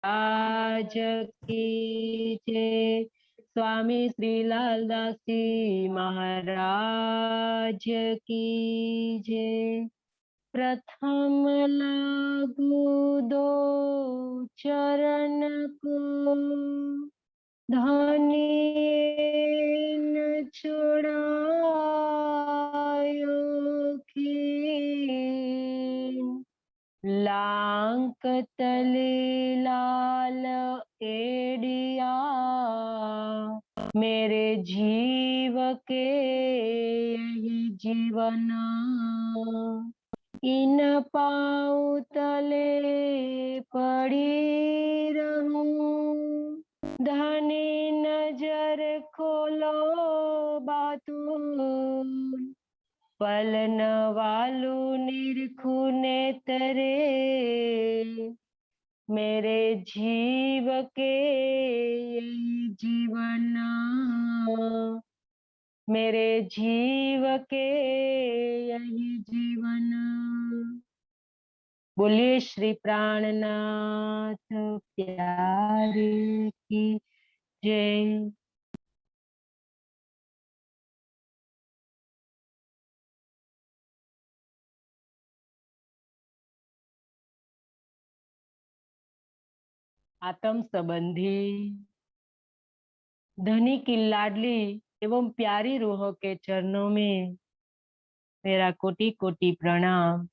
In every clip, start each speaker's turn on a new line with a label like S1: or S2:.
S1: महाराज की जय। स्वामी श्री लालदास जी महाराज की जय। प्रथम लागू दो चरण को, धनी न छुड़ायो खीन। लांक तले लाल एडिया, मेरे जीव के यही जीवन। इन पाँव तले पड़ी रहूं, धनी नजर खोलो बातून। पलन वालू निरखु नेतरे, मेरे जीव के यही जीवन। मेरे जीव के यही जीवन। बोलिए श्री प्राणनाथ प्यारे की जय। आत्म संबंधी धनी की लाडली एवं प्यारी रूहों के चरणों में मेरा कोटि कोटि प्रणाम।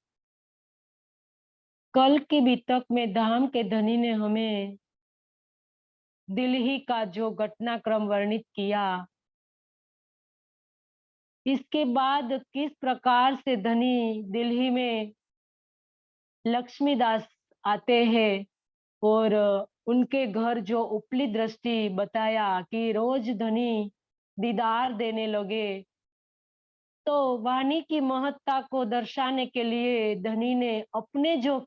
S1: कल की बीतक में धाम के धनी ने हमें दिल्ली का जो घटनाक्रम वर्णित किया, इसके बाद किस प्रकार से धनी दिल्ली में लक्ष्मीदास आते हैं और उनके घर जो उपली दृष्टि बताया कि रोज धनी दीदार देने लगे, तो वाणी की महत्ता को दर्शाने के लिए धनी ने अपने जो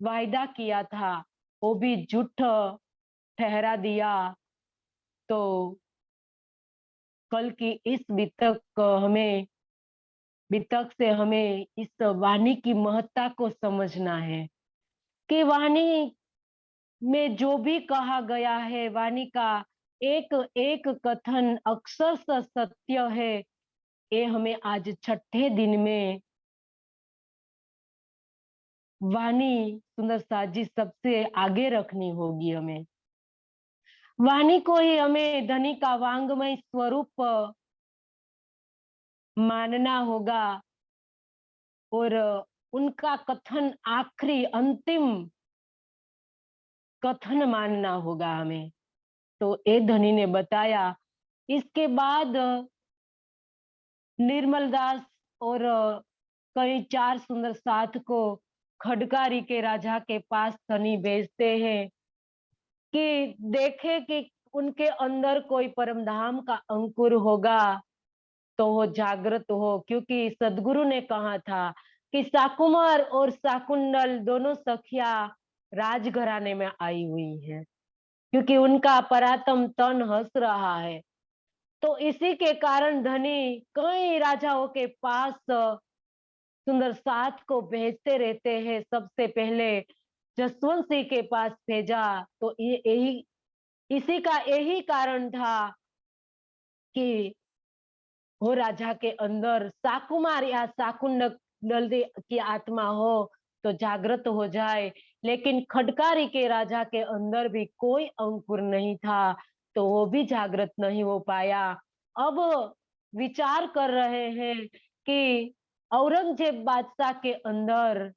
S1: वायदा किया था वो भी झूठ ठहरा दिया। तो कल की इस बीतक से हमें इस वाणी की महत्ता को समझना है कि वाणी में जो भी कहा गया है, वाणी का एक एक कथन अक्षर सत्य है। ये हमें आज छठे दिन में वाणी सुंदर साजी सबसे आगे रखनी होगी। हमें वाणी को ही हमें धनी का वांग्मय स्वरूप मानना होगा और उनका कथन आखिरी अंतिम कथन मानना होगा हमें। तो ए धनी ने बताया। इसके बाद निर्मल दास और कई 4 सुंदर साथ को खडकारी के राजा के पास धनी भेजते हैं कि देखे कि उनके अंदर कोई परम धाम का अंकुर होगा तो वो जागृत हो, क्योंकि सदगुरु ने कहा था कि साकुमार और साकुंडल दोनों सखिया राजघराने में आई हुई है, क्योंकि उनका परातम तन हंस रहा है। तो इसी के कारण धनी कई राजाओं के पास सुंदर साथ को भेजते रहते हैं। सबसे पहले जसवंत सिंह के पास भेजा, तो यही इसी का यही कारण था कि हो राजा के अंदर साकुमार या साकुंडल की आत्मा हो तो जागृत हो जाए। लेकिन खडकारी के राजा के अंदर भी कोई अंकुर नहीं था, तो वो भी जागृत नहीं हो पाया। अब विचार कर रहे हैं कि औरंगजेब बादशाह के अंदर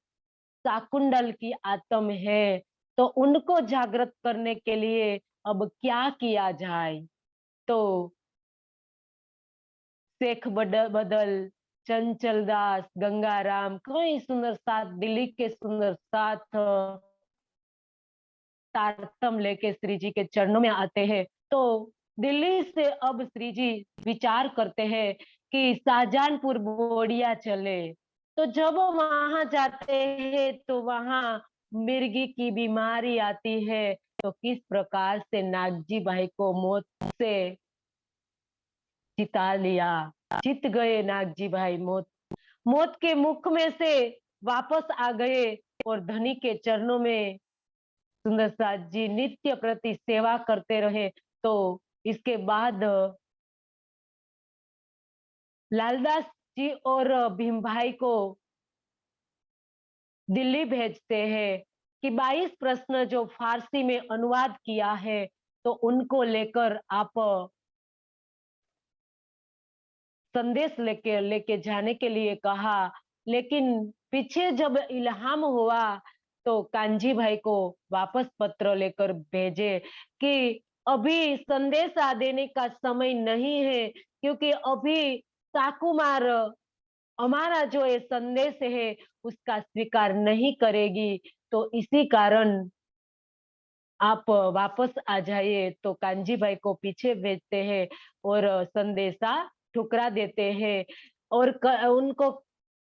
S1: शाकुंडल की आत्म है, तो उनको जागृत करने के लिए अब क्या किया जाए। तो शेख बदल, चंचल दास, गंगाराम, कई सुंदर साथ दिल्ली के सुंदर साथ तारतम लेके श्री जी के चरणों में आते हैं। तो दिल्ली से अब श्री जी विचार करते हैं कि शाहजहानपुर बोडिया चले। तो जब वहां जाते हैं तो वहां मिर्गी की बीमारी आती है। तो किस प्रकार से नागजी भाई को मौत से जिता लिया, जीत गए नागजी भाई। मौत के मुख में से वापस आ गए और धनी के चरणों में सुंदर साथ जी नित्य प्रति सेवा करते रहे। तो इसके बाद लालदास जी और भीम भाई को दिल्ली भेजते हैं कि 22 प्रश्न जो फारसी में अनुवाद किया है, तो उनको लेकर आप संदेश लेके लेके जाने के लिए कहा। लेकिन पीछे जब इल्हाम हुआ तो कांजी भाई को वापस पत्र लेकर भेजे कि अभी संदेशा देने का समय नहीं है, क्योंकि अभी साकुमार हमारा जो ये संदेश है उसका स्वीकार नहीं करेगी, तो इसी कारण आप वापस आ जाइए। तो कांजी भाई को पीछे भेजते हैं और संदेशा ठुकरा देते हैं और उनको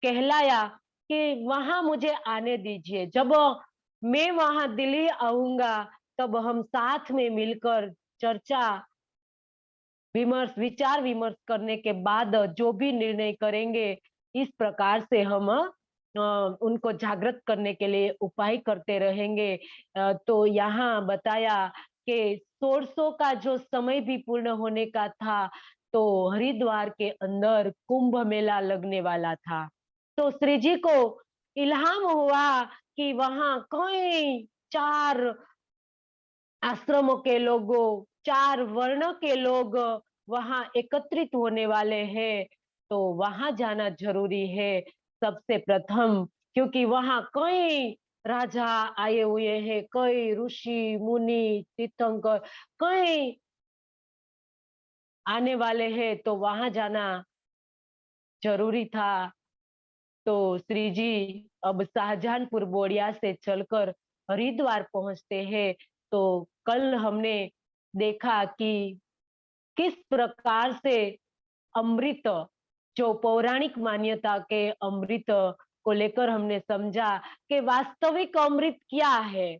S1: कहलाया कि वहां मुझे आने दीजिए, जब मैं वहां दिल्ली आऊंगा तब हम साथ में मिलकर चर्चा विमर्श विचार विमर्श करने के बाद जो भी निर्णय करेंगे, इस प्रकार से हम उनको जागृत करने के लिए उपाय करते रहेंगे। तो यहाँ बताया कि सोरसों का जो समय भी पूर्ण होने का था, तो हरिद्वार के अंदर कुंभ मेला लगने वाला था। तो श्री जी को इल्हाम हुआ कि वहां कई 4 आश्रमों के लोगों, 4 वर्ण के लोग वहां एकत्रित होने वाले हैं, तो वहां जाना जरूरी है सबसे प्रथम, क्योंकि वहां कई राजा आए हुए हैं, कई ऋषि मुनि तीर्थंकर कई आने वाले हैं, तो वहां जाना जरूरी था। तो श्री जी अब शाहजहानपुर बोरिया से चलकर हरिद्वार पहुंचते हैं। तो कल हमने देखा कि किस प्रकार से अमृत, जो पौराणिक मान्यता के अमृत को लेकर हमने समझा कि वास्तविक अमृत क्या है।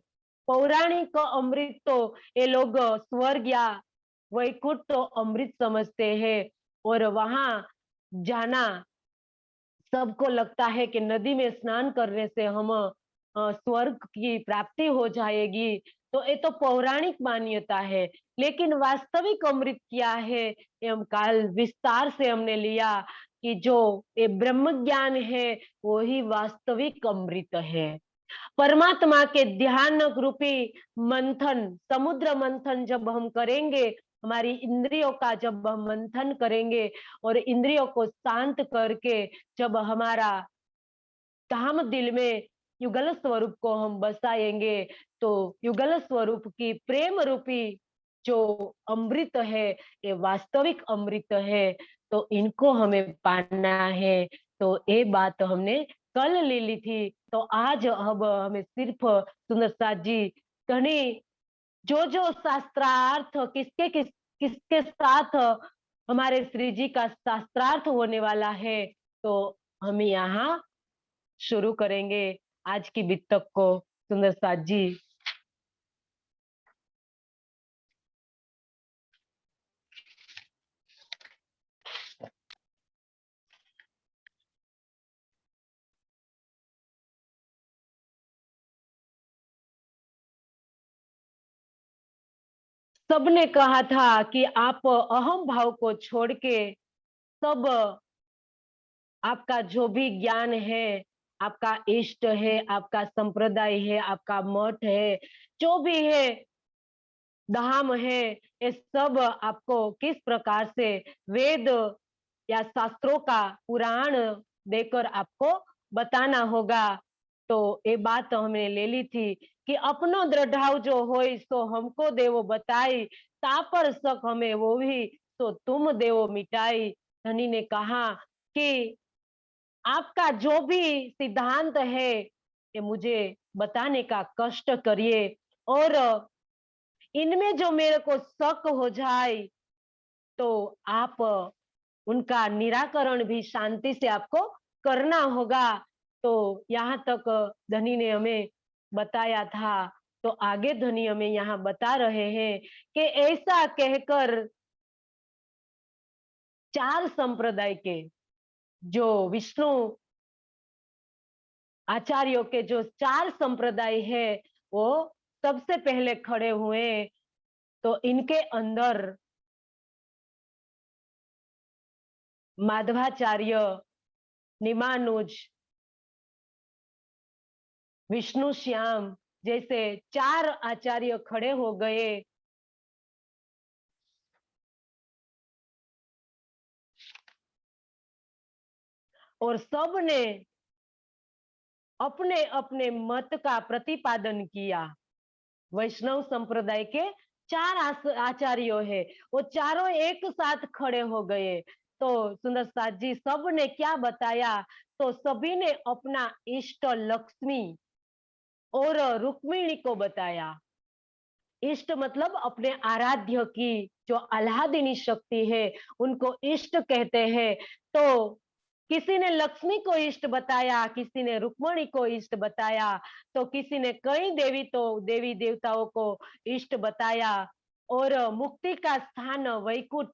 S1: पौराणिक अमृत तो ये लोग स्वर्ग या वैकुंठ तो अमृत समझते हैं, और वहां जाना सबको लगता है कि नदी में स्नान करने से हम स्वर्ग की प्राप्ति हो जाएगी। तो ये तो पौराणिक मान्यता है, लेकिन वास्तविक अमृत क्या है ये हम काल विस्तार से हमने लिया कि जो ये ब्रह्म ज्ञान है वही वास्तविक अमृत है। परमात्मा के ध्यान रूपी मंथन, समुद्र मंथन जब हम करेंगे, हमारी इंद्रियों का जब हम मंथन करेंगे और इंद्रियों को शांत करके जब हमारा धाम दिल में युगल स्वरूप को हम बसाएंगे, तो युगल स्वरूप की प्रेम रूपी जो अमृत है ये वास्तविक अमृत है, तो इनको हमें पाना है। तो ये बात हमने कल ले ली थी, तो आज अब हमें सिर्फ सुंदर साथ जी कहने जो जो शास्त्रार्थ किसके साथ हमारे श्री जी का शास्त्रार्थ होने वाला है, तो हम यहाँ शुरू करेंगे आज की बितक को। सुंदर साथ जी। सबने कहा था कि आप अहम भाव को छोड़ के सब आपका जो भी ज्ञान है, आपका इष्ट है, आपका संप्रदाय है, आपका मठ है, जो भी है धाम है, ये सब आपको किस प्रकार से वेद या शास्त्रों का पुराण देकर आपको बताना होगा। तो ये बात हमने ले ली थी कि अपनो दृढ़ाव जो हो सो हमको देवो बताई, तापर सक हमें वो भी तो तुम देवो मिटाई। धनी ने कहा कि आपका जो भी सिद्धांत है ये मुझे बताने का कष्ट करिए, और इनमें जो मेरे को शक हो जाए तो आप उनका निराकरण भी शांति से आपको करना होगा। तो यहाँ तक धनी ने हमें बताया था। तो आगे धनी हमें यहाँ बता रहे हैं कि ऐसा कहकर 4 संप्रदाय के जो विष्णु आचार्यों के जो 4 संप्रदाय है वो सबसे पहले खड़े हुए, तो इनके अंदर माधवाचार्य, निमानुज, विष्णु श्याम जैसे 4 आचार्य खड़े हो गए। और सबने अपने अपने मत का प्रतिपादन किया। वैष्णव संप्रदाय के 4 आचार्यों है, वो चारों एक साथ खड़े हो गए। तो सुंदर साथ जी सबने क्या बताया, तो सभी ने अपना इष्ट लक्ष्मी और रुक्मिणी को बताया। इष्ट मतलब अपने आराध्य की जो आह्लादिनी शक्ति है उनको इष्ट कहते हैं। तो किसी ने लक्ष्मी को इष्ट बताया, किसी ने रुक्मिणी को इष्ट बताया, तो किसी ने कई देवी देवताओं को इष्ट बताया। और मुक्ति का स्थान वैकुंठ,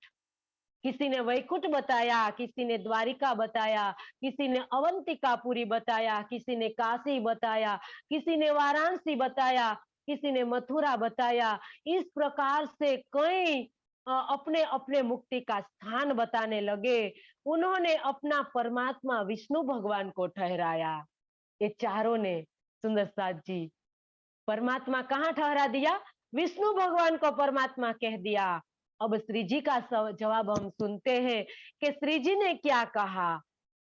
S1: किसी ने वैकुंठ बताया, किसी ने द्वारिका बताया, किसी ने अवंतिकापुरी बताया, किसी ने काशी बताया, किसी ने वाराणसी बताया, किसी ने मथुरा बताया। इस प्रकार से कई अपने अपने मुक्ति का स्थान बताने लगे। उन्होंने अपना परमात्मा विष्णु भगवान को ठहराया। ये चारों ने सुंदर साथ जी परमात्मा कहाँ ठहरा दिया, विष्णु भगवान को परमात्मा कह दिया। अब श्री जी का जवाब हम सुनते हैं कि श्री जी ने क्या कहा।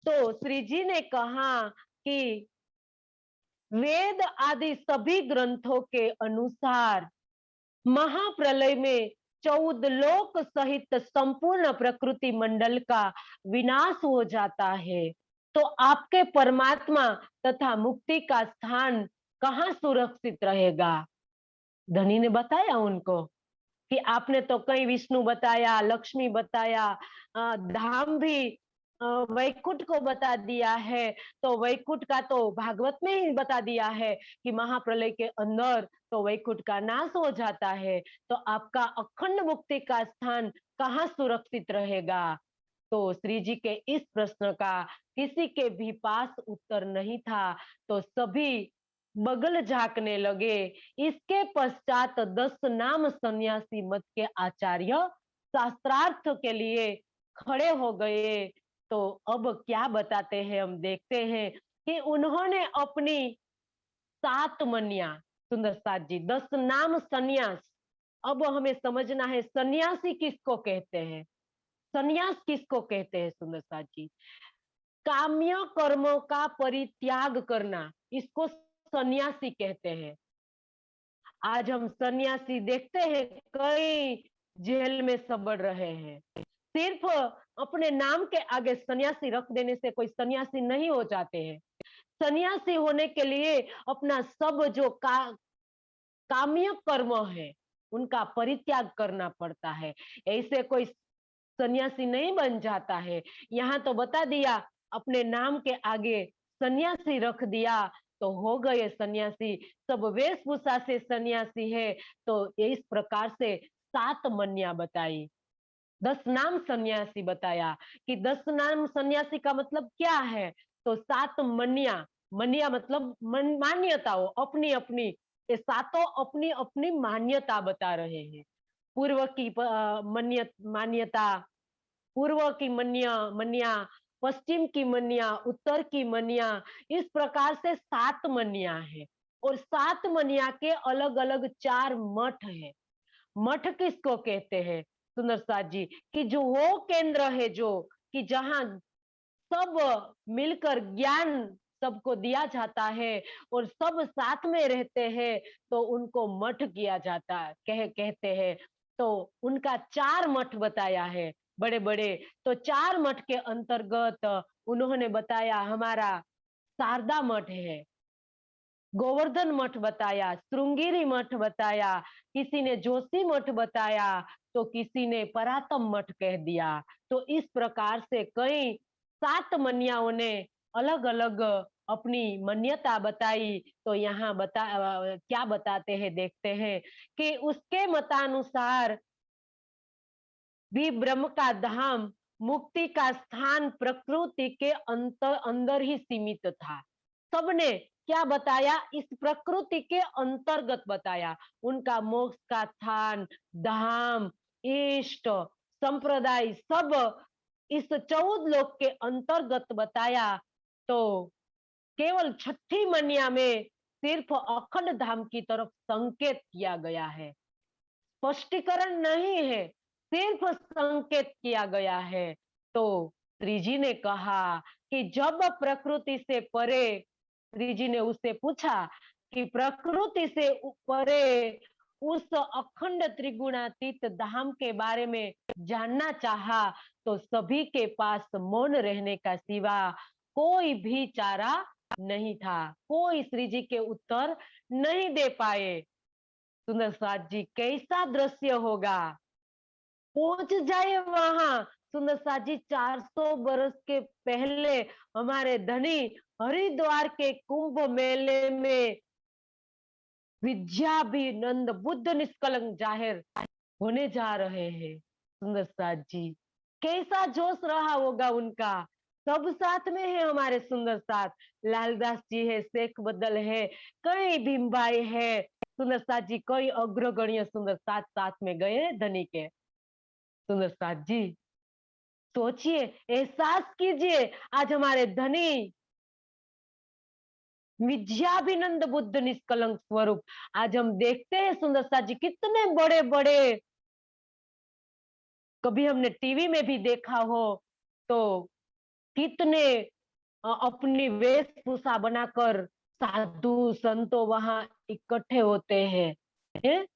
S1: तो श्री जी ने कहा कि वेद आदि सभी ग्रंथों के अनुसार महाप्रलय में 14 लोक सहित संपूर्ण प्रकृति मंडल का विनाश हो जाता है। तो आपके परमात्मा तथा मुक्ति का स्थान कहाँ सुरक्षित रहेगा। धनी ने बताया उनको कि आपने तो कई विष्णु बताया, लक्ष्मी बताया, धाम भी वैकुंठ को बता दिया है। तो वैकुंठ का तो भागवत में ही बता दिया है कि महाप्रलय के अंदर तो वैकुंठ का नाश हो जाता है। तो आपका अखंड मुक्ति का स्थान कहाँ सुरक्षित रहेगा। तो श्री जी के इस प्रश्न का किसी के भी पास उत्तर नहीं था। तो सभी बगल झांकने लगे। इसके पश्चात 10 नाम सन्यासी मत के आचार्य शास्त्रार्थ के लिए खड़े हो गए। तो अब क्या बताते हैं हम देखते हैं कि उन्होंने अपनी 7 मनिया, सुंदर साथ जी 10 नाम सन्यास। अब हमें समझना है सन्यासी किसको कहते हैं, सन्यास किसको कहते हैं सुंदर साथ जी। काम्य कर्मों का परित्याग करना, इसको सन्यासी कहते हैं। आज हम सन्यासी देखते हैं कई जेल में सबड़ रहे हैं। सिर्फ अपने नाम के आगे सन्यासी रख देने से कोई सन्यासी नहीं हो जाते हैं। सन्यासी होने के लिए अपना सब जो काम्य कर्म है उनका परित्याग करना पड़ता है। ऐसे कोई सन्यासी नहीं बन जाता है। यहाँ तो बता दिया, अपने नाम के आगे सन्यासी रख दिया तो हो गए सन्यासी। सब वेशभूषा से सन्यासी है। तो इस प्रकार से 7 मन्या बताई, 10 नाम सन्यासी बताया कि 10 नाम सन्यासी का मतलब क्या है। तो 7 मन्या, मन्या मतलब मान्यताओं, अपनी अपनी, ये सातों अपनी अपनी मान्यता बता रहे हैं। पूर्व की मान्यता, पूर्व की मन्या, पश्चिम की मन्या, उत्तर की मन्या, इस प्रकार से 7 मन्या है। और 7 मन्या के अलग अलग 4 मठ है। मठ किसको कहते हैं सुंदर साथ जी, कि जो वो केंद्र है जो कि जहां सब मिलकर ज्ञान सबको दिया जाता है और सब साथ में रहते हैं, तो उनको मठ किया जाता है, कहते हैं। तो उनका 4 मठ बताया है, बड़े बड़े। तो 4 मठ के अंतर्गत उन्होंने बताया हमारा शारदा मठ है, गोवर्धन मठ बताया, श्रृंगेरी मठ बताया, किसी ने जोशी मठ बताया, तो किसी ने परातम मठ कह दिया। तो इस प्रकार से कई 7 मन्याओं ने अलग अलग अपनी मान्यता बताई। तो यहाँ क्या बताते हैं देखते हैं कि उसके मतानुसार भी ब्रह्म का धाम, मुक्ति का स्थान प्रकृति के अंदर ही सीमित था। सबने क्या बताया, इस प्रकृति के अंतर्गत बताया। उनका मोक्ष का स्थान, धाम, इष्ट, संप्रदाय सब इस 14 लोक के अंतर्गत बताया। तो केवल छठी मनिया में सिर्फ अखंड धाम की तरफ संकेत किया गया है, स्पष्टीकरण नहीं है, सिर्फ संकेत किया गया है। तो श्री जी ने कहा कि जब प्रकृति से परे, श्री जी ने उससे पूछा कि प्रकृति से परे उस अखंड त्रिगुणातीत धाम के बारे में जानना चाहा, तो सभी के पास मौन रहने का सिवा कोई भी चारा नहीं था। कोई श्री जी के उत्तर नहीं दे पाए। सुंदर साथ जी, कैसा दृश्य होगा, पहुंच जाए वहां। सुंदर साथ जी, 400 बरस के पहले हमारे धनी हरिद्वार के कुंभ मेले में विद्याभिनंद बुद्ध निष्कलंक जाहिर होने जा रहे हैं। सुंदर साथ जी, कैसा जोश रहा होगा उनका। सब साथ में है हमारे सुंदर साथ, लालदास जी है, शेख बदल है, कई भीमभाई है, सुंदर साथ जी, कई अग्रगण्य सुंदर साथ साथ में गए धनी के। सुंदर साथ जी, सोचिए, एहसास कीजिए, आज हमारे धनी विद्याभिनंद बुद्ध निष्कलंक स्वरूप, आज हम देखते हैं सुंदर साथ जी कितने बड़े बड़े, कभी हमने टीवी में भी देखा हो तो कितने अपनी वेशभूषा बनाकर साधु संतों वहां इकट्ठे होते हैं, है?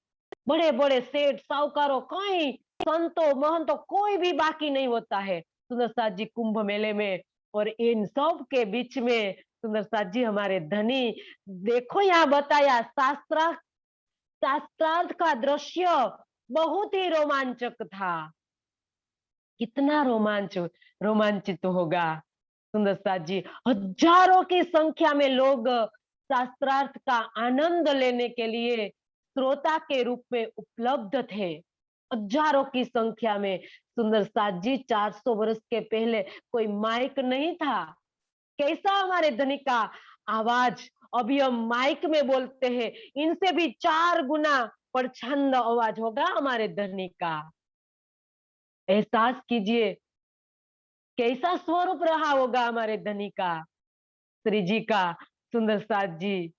S1: बड़े बड़े सेठ साहूकारों, कई संतों महंतों, कोई भी बाकी नहीं होता है सुंदर साथ जी कुंभ मेले में। और इन सब के बीच में सुंदर साथ जी हमारे धनी, देखो यहाँ बताया, शास्त्रार्थ का दृश्य बहुत ही रोमांचक था। कितना रोमांचित होगा सुंदर साथ जी। हजारों की संख्या में लोग शास्त्रार्थ का आनंद लेने के लिए श्रोता के रूप में उपलब्ध थे, हजारों की संख्या में। सुंदर साथ जी, 400 वर्ष के पहले कोई माइक नहीं था। कैसा हमारे धनी का आवाज, अभी हम माइक में बोलते हैं, इनसे भी 4 गुना प्रचंड आवाज होगा हमारे धनी का। एहसास कीजिए कैसा स्वरूप रहा होगा हमारे धनी का, श्री जी का। सुंदर साथ जी,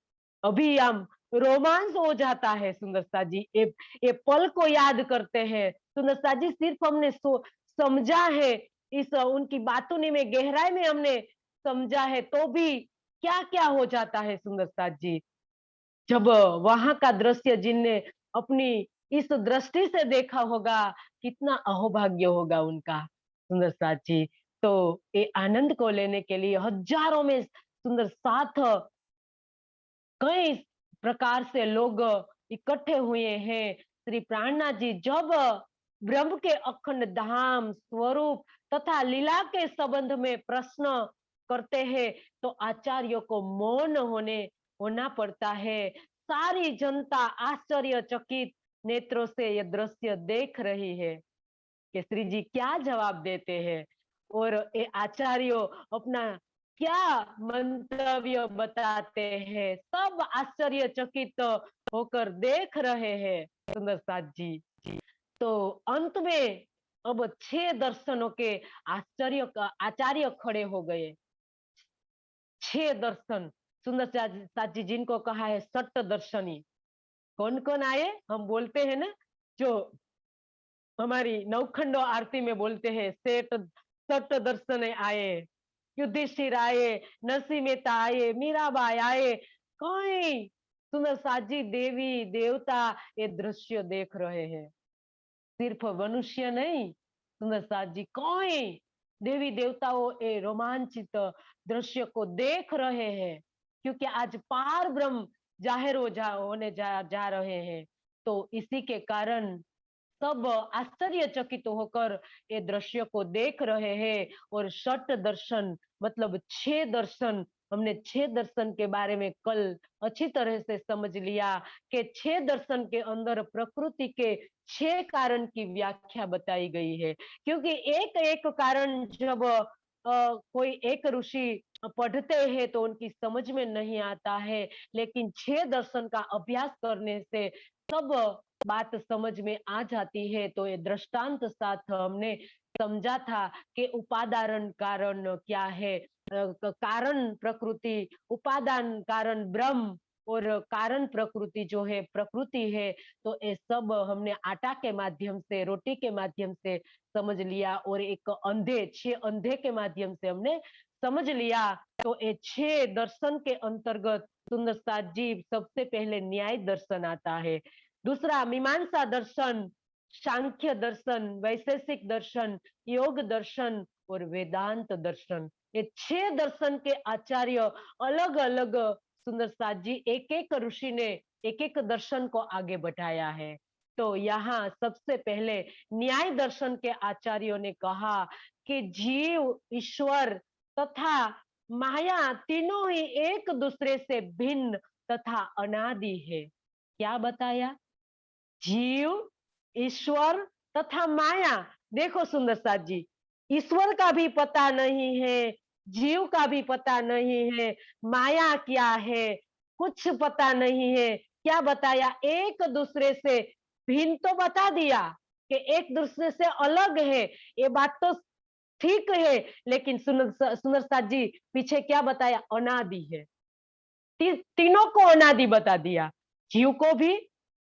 S1: अभी हम रोमांस हो जाता है सुंदर साथ जी, ये पल को याद करते हैं सुंदर साथ जी। सिर्फ हमने समझा है, इस उनकी बातों में गहराई में हमने समझा है, तो भी क्या क्या हो जाता है सुंदर साथ जी। जब वहां का दृश्य जिनने अपनी इस दृष्टि से देखा होगा, कितना अहोभाग्य होगा उनका सुंदर साथ जी। तो ये आनंद को लेने के लिए हजारों में सुंदर साथ कई प्रकार से लोग इकट्ठे हुए हैं। श्री प्राणनाथ जी जब ब्रह्म के अखंड धाम स्वरूप तथा लीला के संबंध में प्रश्न करते हैं, तो आचार्यों को मौन होना पड़ता है। सारी जनता आश्चर्यचकित नेत्रों से यह दृश्य देख रही है कि श्री जी क्या जवाब देते हैं, और ये आचार्यों अपना क्या मंतव्य बताते हैं, सब आश्चर्यचकित होकर देख रहे हैं सुंदर साथ जी। तो अंत में अब 6 दर्शनों के आचार्य खड़े हो गए। 6 दर्शन सुंदर साथ जी, जिनको कहा है सट दर्शनी। कौन कौन आए, हम बोलते हैं ना, जो हमारी नवखंडो आरती में बोलते हैं, सट दर्शन आए, युधिष्ठिर आए, नरसिंह मेहता आए, मीराबाई आए, कई सुंदर साथ जी देवी देवता ये दृश्य देख रहे हैं। सिर्फ मनुष्य नहीं सुंदर साथ जी, कई देवी देवताओं ये रोमांचित दृश्य को देख रहे हैं, क्योंकि आज पार ब्रह्म जाहिर होने जा रहे हैं। तो इसी के कारण सब आश्चर्यचकित होकर ये दृश्य को देख रहे हैं। और षट दर्शन मतलब 6 दर्शन, हमने 6 दर्शन के बारे में कल अच्छी तरह से समझ लिया कि 6 दर्शन के अंदर प्रकृति के 6 कारण की व्याख्या बताई गई है। क्योंकि एक एक कारण जब कोई एक ऋषि पढ़ते हैं तो उनकी समझ में नहीं आता है, लेकिन 6 दर्शन का अभ्यास करने से सब बात समझ में आ जाती है। तो ये दृष्टांत साथ हमने समझा था कि उपादान कारण क्या है, कारण प्रकृति, उपादान कारण ब्रह्म और कारण प्रकृति जो है प्रकृति है। तो ये सब हमने आटा के माध्यम से, रोटी के माध्यम से समझ लिया और एक अंधे, 6 अंधे के माध्यम से हमने समझ लिया। तो ये 6 दर्शन के अंतर्गत सुंदर साथ जी सबसे पहले न्याय दर्शन आता है, दूसरा मीमांसा दर्शन, सांख्य दर्शन, वैशेषिक दर्शन, योग दर्शन और वेदांत दर्शन। ये 6 दर्शन के आचार्य अलग अलग सुंदर साथ जी एक एक ऋषि ने एक एक दर्शन को आगे बढ़ाया है। तो यहाँ सबसे पहले न्याय दर्शन के आचार्यों ने कहा कि जीव, ईश्वर तथा माया तीनों ही एक दूसरे से भिन्न तथा अनादि है। क्या बताया? जीव, ईश्वर तथा माया। देखो सुंदर साथ जी, ईश्वर का भी पता नहीं है, जीव का भी पता नहीं है, माया क्या है कुछ पता नहीं है। क्या बताया? एक दूसरे से भिन्न तो बता दिया कि एक दूसरे से अलग है, ये बात तो ठीक है, लेकिन सुंदर साथ जी पीछे क्या बताया? अनादि है। तीनों को अनादि बता दिया, जीव को भी,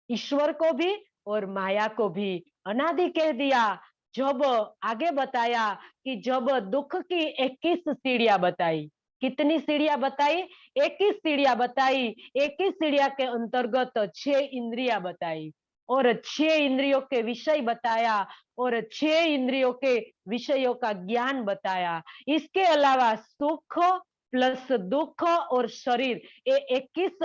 S1: ईश्वर को भी और माया को भी अनादि कह दिया। जब आगे बताया कि जब दुख की 21 सीढ़ियां बताई, कितनी सीढ़ियां बताई? 21 सीढ़ियां बताई। 21 सीढ़ियां के अंतर्गत 6 इंद्रियां बताई और 6 इंद्रियों के विषय बताया और 6 इंद्रियों के विषयों का ज्ञान बताया। इसके अलावा सुख प्लस दुख और शरीर, ये 21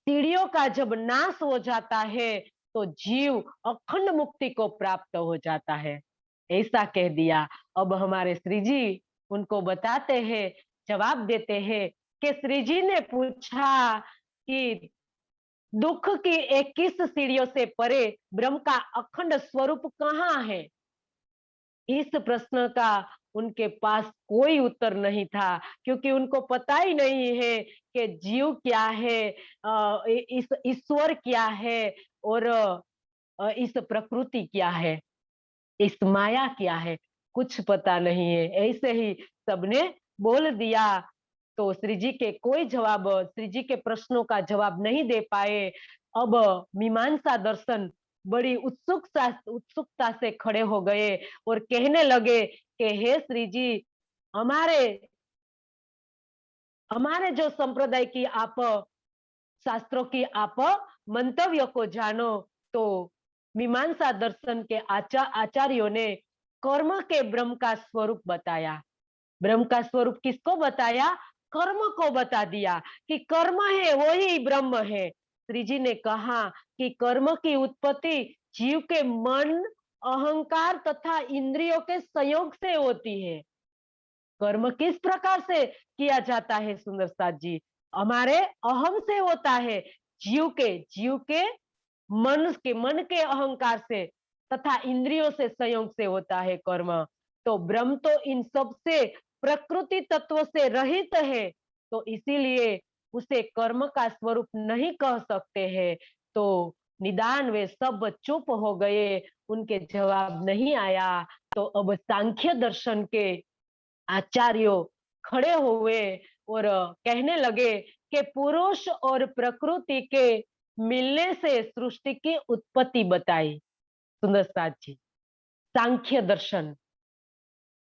S1: सीढ़ियों का जब नाश हो जाता है तो जीव अखंड मुक्ति को प्राप्त हो जाता है, ऐसा कह दिया। अब हमारे श्री जी उनको बताते हैं, जवाब देते हैं कि श्री जी ने पूछा कि दुख की 21 सीढ़ियों से परे ब्रह्म का अखंड स्वरूप कहाँ है? इस प्रश्न का उनके पास कोई उत्तर नहीं था, क्योंकि उनको पता ही नहीं है कि जीव क्या है, इस ईश्वर क्या है और इस प्रकृति क्या है, इस माया क्या है, कुछ पता नहीं है। ऐसे ही सबने बोल दिया। तो श्री जी के कोई जवाब, श्री जी के प्रश्नों का जवाब नहीं दे पाए। अब मीमांसा दर्शन बड़ी उत्सुकता से खड़े हो गए और कहने लगे कि हे श्री जी, हमारे हमारे जो संप्रदाय की आप शास्त्रों की आप मंतव्य को जानो। तो मीमांसा दर्शन के आचार्यों ने कर्म के ब्रह्म का स्वरूप बताया। ब्रह्म का स्वरूप किसको बताया? कर्म को बता दिया कि कर्म है वही ब्रह्म है। श्री जी ने कहा कि कर्म की उत्पत्ति जीव के मन, अहंकार तथा इंद्रियों के संयोग से होती है। कर्म किस प्रकार से किया जाता है सुंदर साथ जी? हमारे अहम से होता है, जीव के मन के अहंकार से तथा इंद्रियों से संयोग से होता है कर्म। तो ब्रह्म तो इन सब से प्रकृति तत्व से रहित है, तो इसीलिए उसे कर्म का स्वरूप नहीं कह सकते हैं। तो निदान वे सब चुप हो गए, उनके जवाब नहीं आया। तो अब सांख्य दर्शन के आचार्यों खड़े हुए और कहने लगे कि पुरुष और प्रकृति के मिलने से सृष्टि की उत्पत्ति बताई। सुंदर साथ जी, सांख्य दर्शन,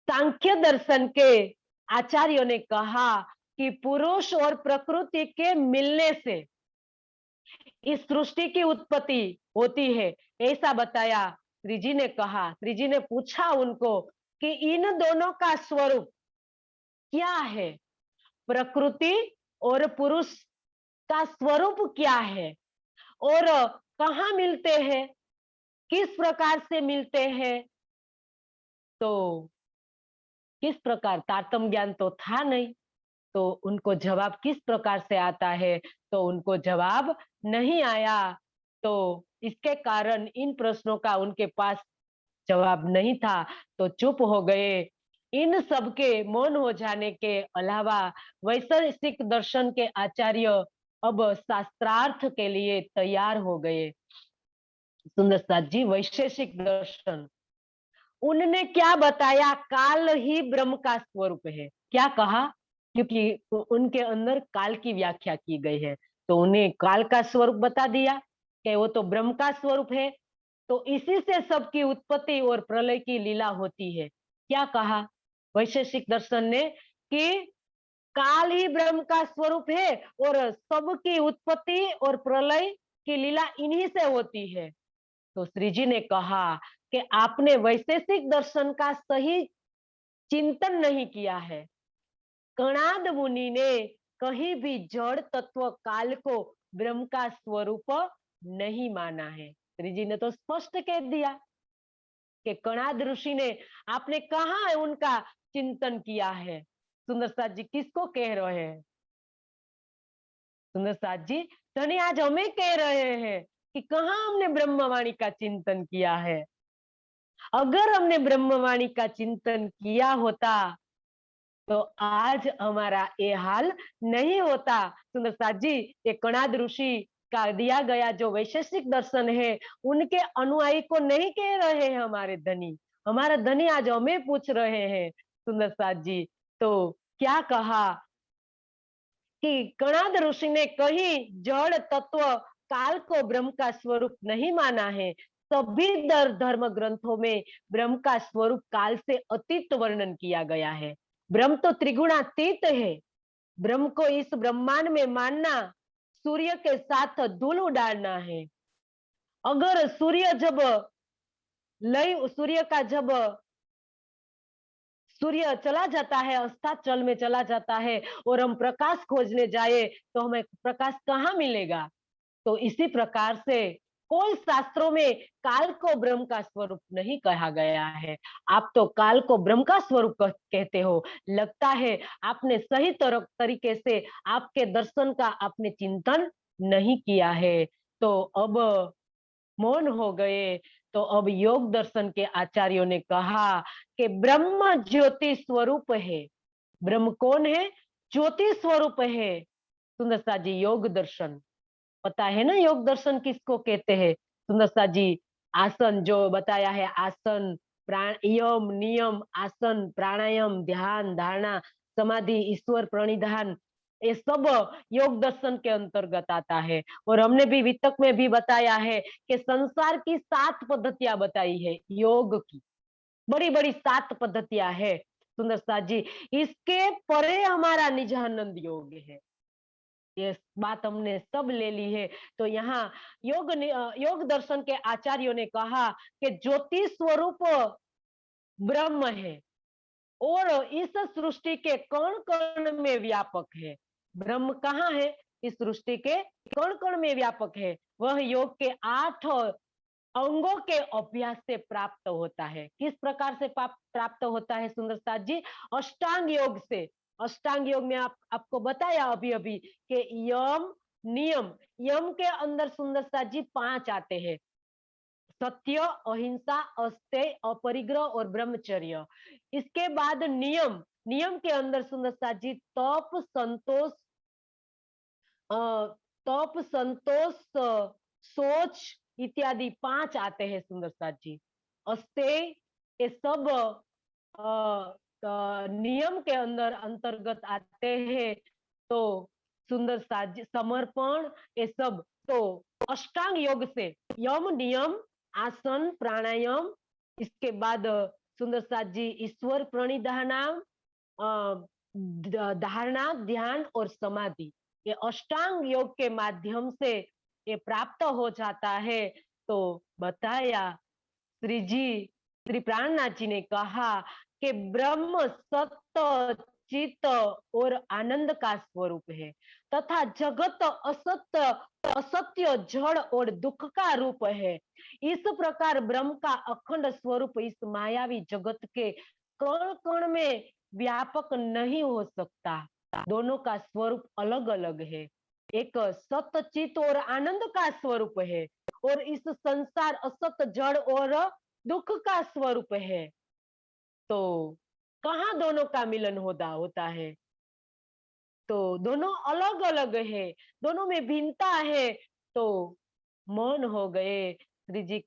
S1: सांख्य दर्शन के आचार्यों ने कहा कि पुरुष और प्रकृति के मिलने से इस सृष्टि की उत्पत्ति होती है, ऐसा बताया। श्री जी ने कहा, श्री जी ने पूछा उनको कि इन दोनों का स्वरूप क्या है? प्रकृति और पुरुष का स्वरूप क्या है और कहाँ मिलते हैं, किस प्रकार से मिलते हैं? तो किस प्रकार, तारतम्य ज्ञान तो था नहीं, तो उनको जवाब किस प्रकार से आता है? तो उनको जवाब नहीं आया। तो इसके कारण इन प्रश्नों का उनके पास जवाब नहीं था, तो चुप हो गए। इन सब के मौन हो जाने के अलावा वैशेषिक दर्शन के आचार्य अब शास्त्रार्थ के लिए तैयार हो गए। सुंदर साथ जी, वैशेषिक दर्शन उनने क्या बताया? काल ही ब्रह्म का स्वरूप है। क्या कहा? क्योंकि उनके अंदर काल की व्याख्या की गई है, तो उन्हें काल का स्वरूप बता दिया कि वो तो ब्रह्म का स्वरूप है। तो इसी से सबकी उत्पत्ति और प्रलय की लीला होती है। क्या कहा वैशेषिक दर्शन ने? कि काल ही ब्रह्म का स्वरूप है और सबकी उत्पत्ति और प्रलय की लीला इन्हीं से होती है। तो श्री जी ने कहा कि आपने वैशेषिक दर्शन का सही चिंतन नहीं किया है। कणाद मुनि ने कहीं भी जड़ तत्व काल को ब्रह्म का स्वरूप नहीं माना है। श्री जी ने तो स्पष्ट कह दिया कि कणाद ऋषि ने, आपने कहा है उनका चिंतन किया है? सुंदर साथ जी किसको कह रहे हैं? सुंदर साथ जी, धनी आज हमें कह रहे हैं कि कहाँ हमने ब्रह्मवाणी का चिंतन किया है। अगर हमने ब्रह्मवाणी का चिंतन किया होता तो आज हमारा ये हाल नहीं होता। सुंदर साथ जी, ये कणाद ऋषि का दिया गया जो वैशेषिक दर्शन है, उनके अनुयायी को नहीं कह रहे हैं हमारे धनी। हमारा धनी आज हमें पूछ रहे हैं सुंदर साथ जी। तो क्या कहा कि कणाद ऋषि ने कहीं जड़ तत्व काल को ब्रह्म का स्वरूप नहीं माना है। सभी धर्म ग्रंथों में ब्रह्म का स्वरूप काल से अतीत वर्णन किया गया है। ब्रह्म तो त्रिगुणातीत है। ब्रह्म को इस ब्रह्मांड में मानना सूर्य के साथ धूल उड़ाना है। अगर सूर्य का जब सूर्य चला जाता है, अस्ताचल में चला जाता है और हम प्रकाश खोजने जाए तो हमें प्रकाश कहाँ मिलेगा? तो इसी प्रकार से कोई शास्त्रों में काल को ब्रह्म का स्वरूप नहीं कहा गया है। आप तो काल को ब्रह्म का स्वरूप कहते हो। लगता है आपने सही तरीके से आपके दर्शन का आपने चिंतन नहीं किया है। तो अब मौन हो गए। तो अब योग दर्शन के आचार्यों ने कहा कि ब्रह्म ज्योति स्वरूप है। ब्रह्म कौन है? ज्योति स्वरूप है। सुंदर सा जी, योग दर्शन पता है ना? योग दर्शन किसको कहते हैं? सुंदर सा जी, आसन जो बताया है, आसन यम नियम, आसन प्राणायाम, ध्यान धारणा, समाधि, ईश्वर प्रणिधान, ये सब योग दर्शन के अंतर्गत आता है। और हमने भी वितक में भी बताया है कि संसार की 7 पद्धतियां बताई है योग की। बड़ी बड़ी 7 पद्धतियां है सुंदर साथ जी। इसके परे हमारा निजानंद योग है। ये बात हमने सब ले ली है। तो यहाँ योग दर्शन के आचार्यों ने कहा कि ज्योति स्वरूप ब्रह्म है और इस सृष्टि के कण कण में व्यापक है। ब्रह्म कहाँ है? इस सृष्टि के कण कण में व्यापक है। वह योग के 8 अंगों के अभ्यास से प्राप्त होता है। किस प्रकार से प्राप्त होता है सुंदर साथ जी? अष्टांग योग से। अष्टांग योग में आपको बताया अभी अभी कि यम नियम, यम के अंदर सुंदर साथ जी 5 आते हैं: सत्य, अहिंसा, अस्तेय, अपरिग्रह और ब्रह्मचर्य। इसके बाद नियम, नियम के अंदर सुंदर साथ जी तप, संतोष, तप, संतोष, सोच इत्यादि 5 आते हैं सुंदर साथ जी। अस्तेय ये सब नियम के अंदर अंतर्गत आते हैं। तो सुंदर साथ जी समर्पण, ये सब तो अष्टांग योग से यम नियम, आसन, प्राणायाम, इसके बाद सुंदर साथ जी ईश्वर प्रणिधान, धारणा, ध्यान और समाधि, ये अष्टांग योग के माध्यम से ये प्राप्त हो जाता है। तो बताया श्री जी, श्री प्राणनाथ जी ने कहा कि ब्रह्म सत्य, चित्त और आनंद का स्वरूप है तथा जगत असत्य, असत्य, जड़ और दुख का रूप है। इस प्रकार ब्रह्म का अखंड स्वरूप इस मायावी जगत के कण कण में व्यापक नहीं हो सकता। दोनों का स्वरूप अलग अलग है। एक सत्य, चित्त और आनंद का स्वरूप है और इस संसार असत, जड़ और दुख का स्वरूप है। तो कहाँ दोनों का मिलन होता है? तो दोनों अलग अलग है, दोनों में भिन्नता है। तो मौन हो गए, श्री जी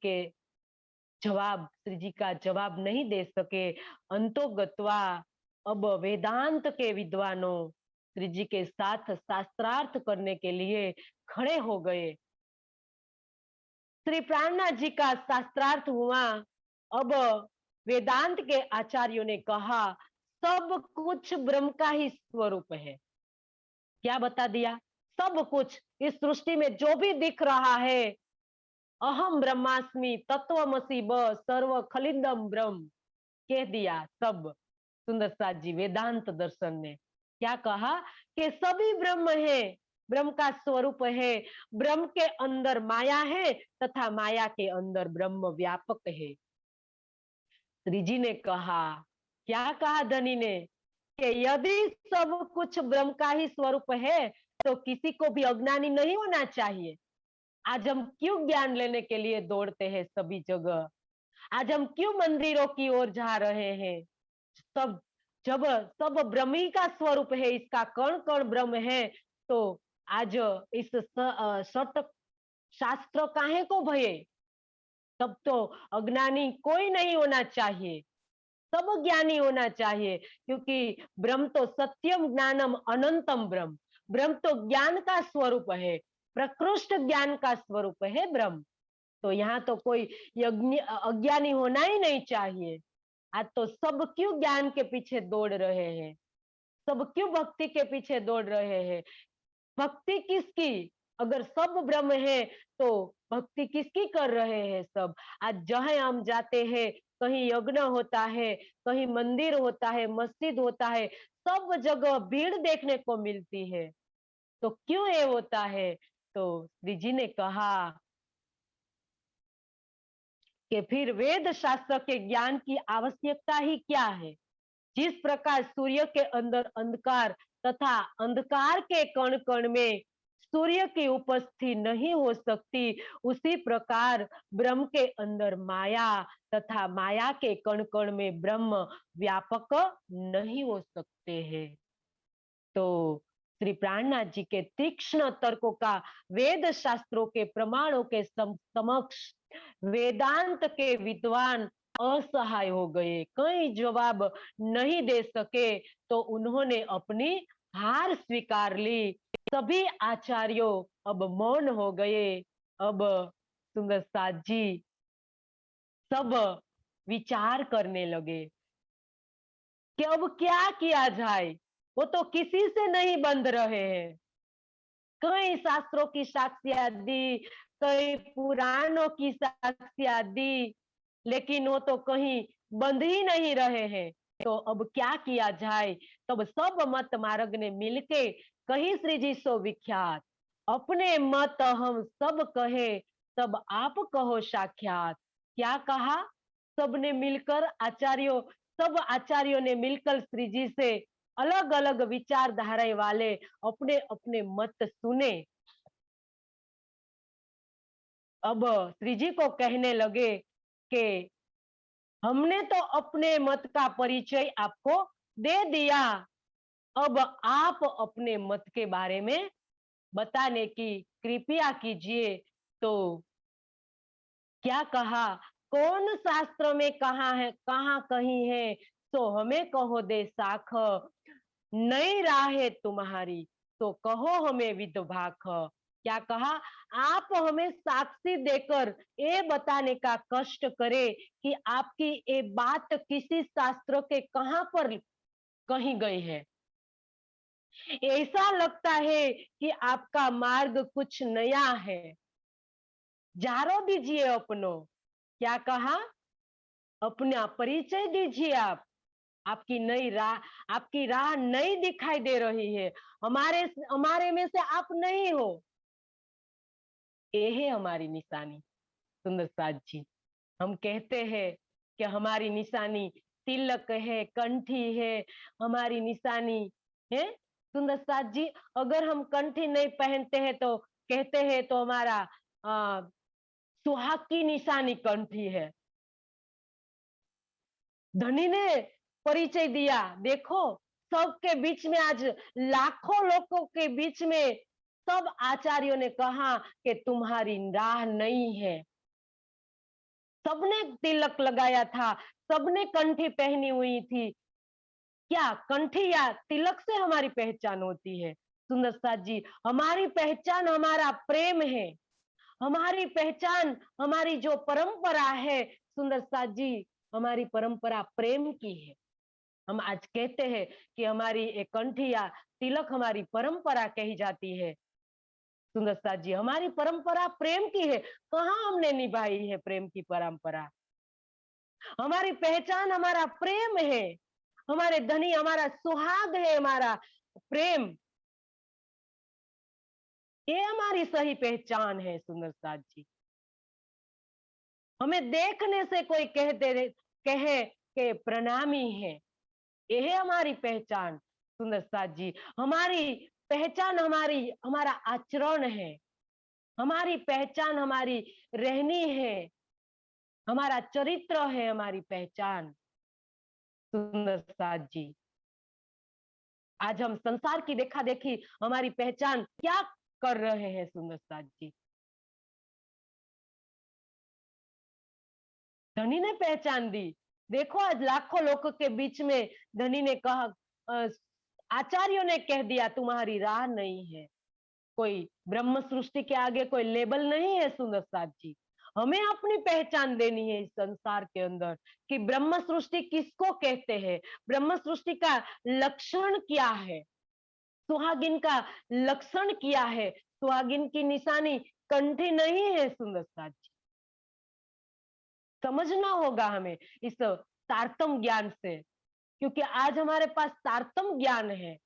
S1: का जवाब नहीं दे सके। अंतो गत्वा, अब वेदांत के विद्वानों श्री जी के साथ शास्त्रार्थ करने के लिए खड़े हो गए। श्री प्राणनाथ जी का शास्त्रार्थ हुआ। अब वेदांत के आचार्यों ने कहा सब कुछ ब्रह्म का ही स्वरूप है। क्या बता दिया? सब कुछ इस सृष्टि में जो भी दिख रहा है, अहम ब्रह्मास्मि तत्वमसि ब सर्व खलिंदम ब्रह्म कह दिया सब। सुंदर साथ जी वेदांत दर्शन ने क्या कहा कि सभी ब्रह्म है, ब्रह्म का स्वरूप है। ब्रह्म के अंदर माया है तथा माया के अंदर ब्रह्म व्यापक है। श्री जी ने कहा, क्या कहा धनी ने, कि यदि सब कुछ ब्रह्म का ही स्वरूप है तो किसी को भी अज्ञानी नहीं होना चाहिए। आज हम क्यों ज्ञान लेने के लिए दौड़ते हैं सभी जगह? आज हम क्यों मंदिरों की ओर जा रहे हैं? सब जब सब ब्रह्म ही का स्वरूप है, इसका कण कण ब्रह्म है, तो आज इस सट शास्त्र काहे को भये? तब तो अज्ञानी कोई नहीं होना चाहिए, सब ज्ञानी होना चाहिए। क्योंकि ब्रह्म तो सत्यम ज्ञानम अनंतम ब्रह्म, ब्रह्म तो ज्ञान का स्वरूप है, प्रकृष्ट ज्ञान का स्वरूप है ब्रह्म। तो यहाँ तो कोई अज्ञानी होना ही नहीं चाहिए। आज तो सब क्यों ज्ञान के पीछे दौड़ रहे हैं, सब क्यों भक्ति के पीछे दौड़ रहे हैं? भक्ति किसकी? अगर सब ब्रह्म है तो भक्ति किसकी कर रहे हैं सब? आज जहां हम जाते हैं, कहीं यज्ञ होता है, कहीं मंदिर होता है, मस्जिद होता है, सब जगह भीड़ देखने को मिलती है। तो क्यों ये होता है? तो श्री जी ने कहा कि फिर वेद शास्त्र के ज्ञान की आवश्यकता ही क्या है? जिस प्रकार सूर्य के अंदर अंधकार तथा अंधकार के कण कण में सूर्य की उपस्थिति नहीं हो सकती, उसी प्रकार ब्रह्म के अंदर माया तथा माया के कण कण में ब्रह्म व्यापक नहीं हो सकते हैं। तो श्री प्राणनाथ जी के तीक्ष्ण तर्कों का वेद शास्त्रों के प्रमाणों के समक्ष वेदांत के विद्वान असहाय हो गए, कई जवाब नहीं दे सके। तो उन्होंने अपनी हार स्वीकार ली। सभी आचार्यों अब मौन हो गए। अब सुंदर साथ जी सब विचार करने लगे कि अब क्या किया जाए। वो तो किसी से नहीं बंध रहे हैं। कई शास्त्रों की साक्ष्यात दी, कई पुराणों की साक्ष्यात दी, लेकिन वो तो कहीं बंध ही नहीं रहे हैं। तो अब क्या किया जाए? तब सब मत मार्ग ने मिलके कही श्री जी सो विख्यात, अपने मत हम सब कहे तब आप कहो साख्यात। क्या कहा? सबने मिलकर आचार्यों सब आचार्यों ने मिलकर श्री जी से अलग अलग विचारधारा वाले अपने अपने मत सुने। अब श्री जी को कहने लगे कि हमने तो अपने मत का परिचय आपको दे दिया, अब आप अपने मत के बारे में बताने की कृपया कीजिए। तो क्या कहा? कौन शास्त्र में कहा है, कहाँ कहीं है, तो हमें कहो दे साख, नई राह है तुम्हारी तो कहो हमें विदभाख। क्या कहा? आप हमें साक्षी देकर ये बताने का कष्ट करे कि आपकी ये बात किसी शास्त्र के कहां पर कही गई है। ऐसा लगता है कि आपका मार्ग कुछ नया है, जारो दीजिए अपनो। क्या कहा? अपना परिचय दीजिए आप। आपकी नई राह, आपकी राह नई दिखाई दे रही है, हमारे हमारे में से आप नहीं हो। ये है हमारी निशानी। सुंदर साथ जी, हम कहते हैं कि हमारी निशानी तिलक है, कंठी है, हमारी निशानी है। सुंदर साथ जी, अगर हम कंठी नहीं पहनते हैं तो कहते हैं तो हमारा सुहाग की निशानी कंठी है। धनी ने परिचय दिया। देखो, सबके बीच में आज लाखों लोगों के बीच में सब आचार्यों ने कहा कि तुम्हारी राह नहीं है। सबने तिलक लगाया था, सबने कंठी पहनी हुई थी। क्या कंठी या तिलक से हमारी पहचान होती है? सुंदर साथ जी, हमारी पहचान हमारा प्रेम है। हमारी पहचान, हमारी जो परंपरा है सुंदर साथ जी, हमारी परंपरा प्रेम की है। हम आज कहते हैं कि हमारी एक कंठी या तिलक हमारी परंपरा कही जाती है। सुंदर साथ जी, हमारी परंपरा प्रेम की है। कहाँ हमने निभाई है प्रेम की परंपरा? हमारी पहचान हमारा प्रेम है। हमारे धनी हमारा सुहाग है, हमारा प्रेम, ये हमारी सही पहचान है सुंदर साथ जी। हमें देखने से कोई कहे कि प्रणामी है, ये है हमारी पहचान सुंदर साथ जी। हमारी पहचान हमारा आचरण है, हमारी पहचान हमारी रहनी है, हमारा चरित्र है हमारी पहचान सुंदर साथ जी। आज हम संसार की देखा देखी हमारी पहचान क्या कर रहे हैं सुंदर साथ जी? धनी ने पहचान दी। देखो, आज लाखों लोगों के बीच में धनी ने कहा, आचार्यों ने कह दिया तुम्हारी राह नहीं है। कोई ब्रह्म सृष्टि के आगे कोई लेबल नहीं है सुंदर साथ जी। हमें अपनी पहचान देनी है इस संसार के अंदर कि ब्रह्म सृष्टि किसको कहते हैं, ब्रह्म सृष्टि का लक्षण क्या है, सुहागिन का लक्षण क्या है। सुहागिन की निशानी कंठी नहीं है सुंदर साथ जी। समझना होगा हमें इस तारतम ज्ञान से, क्योंकि आज हमारे पास तारतम ज्ञान है।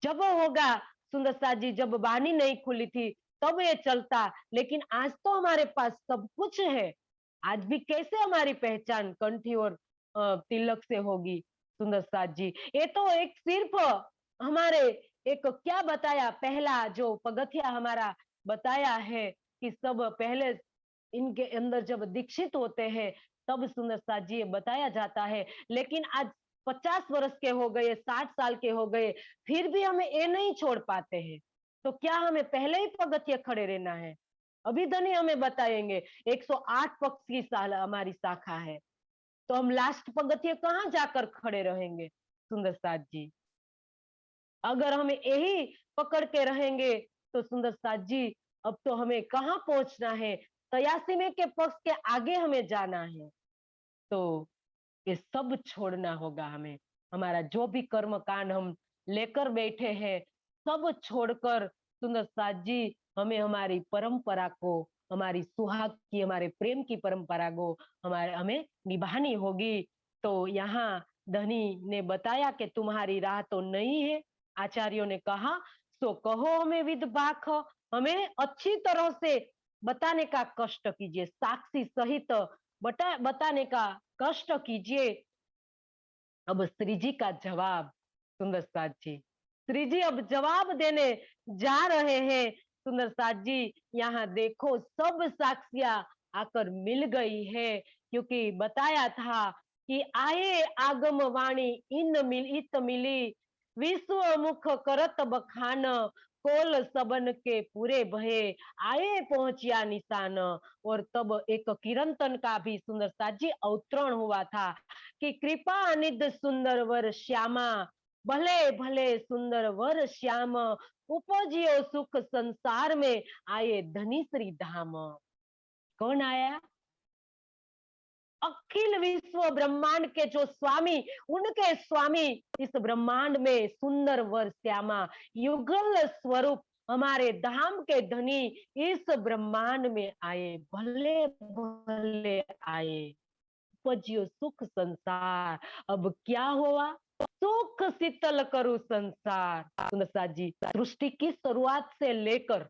S1: जब होगा सुंदर साथ जी, जब वाणी नहीं खुली थी तब ये चलता, लेकिन आज तो हमारे पास सब कुछ है। आज भी कैसे हमारी पहचान कंठी और तिलक से होगी सुंदर साथ जी? ये तो एक सिर्फ हमारे एक क्या बताया, पहला जो पगथिया हमारा बताया है कि सब पहले इनके अंदर जब दीक्षित होते हैं तब सुंदर साथ जी ये बताया जाता है। लेकिन आज 50 वर्ष के हो गए, 60 साल के हो गए, फिर भी हमें ये नहीं छोड़ पाते हैं। तो क्या हमें पहले ही पगथिया खड़े रहना है? अभी धनी हमें बताएंगे 108 पक्ष की साल हमारी शाखा है, तो हम लास्ट पगथिया कहाँ जाकर खड़े रहेंगे सुंदर साथ जी? अगर हमें यही पकड़ के रहेंगे तो सुंदर साथ जी, अब तो हमें कहाँ पहुंचना है? 83वें के पक्ष के आगे हमें जाना है। तो ये सब छोड़ना होगा हमें। हमारा जो भी कर्म कांड हम लेकर बैठे हैं, सब छोड़कर सुंदर साथ जी, हमें हमारी परंपरा को, हमारी सुहाग की, हमारे प्रेम की परंपरा को हमें निभानी होगी। तो यहाँ धनी ने बताया कि तुम्हारी राह तो नहीं है। आचार्यों ने कहा, सो कहो हमें विद बाख, हमें अच्छी तरह से बताने का कष्ट कीजिए, साक्षी सहित बताने का कष्ट कीजिए। अब श्री जी का जवाब सुंदर साथ जी, श्री जी अब जवाब देने जा रहे हैं सुंदर साथ जी। यहाँ देखो सब साक्षियां आकर मिल गई है, क्योंकि बताया था कि आए आगम वाणी इन इत मिली, विश्व मुख करत बखान, कोल सबन के पूरे भये, आए पहुंचिया निशान। और तब एक कीर्तन का भी सुंदर साथ जी अवतरण हुआ था कि कृपा निध सुंदर वर श्यामा, भले भले सुंदर वर श्याम, उपजियो सुख संसार में, आए धनी श्री धाम। कौन आया? अखिल विश्व ब्रह्मांड के जो स्वामी, उनके स्वामी इस ब्रह्मांड में सुंदर वर श्यामा, युगल स्वरूप हमारे धाम के धनी इस ब्रह्मांड में आए, भले भले आए, उपजियो सुख संसार। अब क्या हुआ? सुख शीतल करू संसार। सुंदर साथ जी, सृष्टि की शुरुआत से लेकर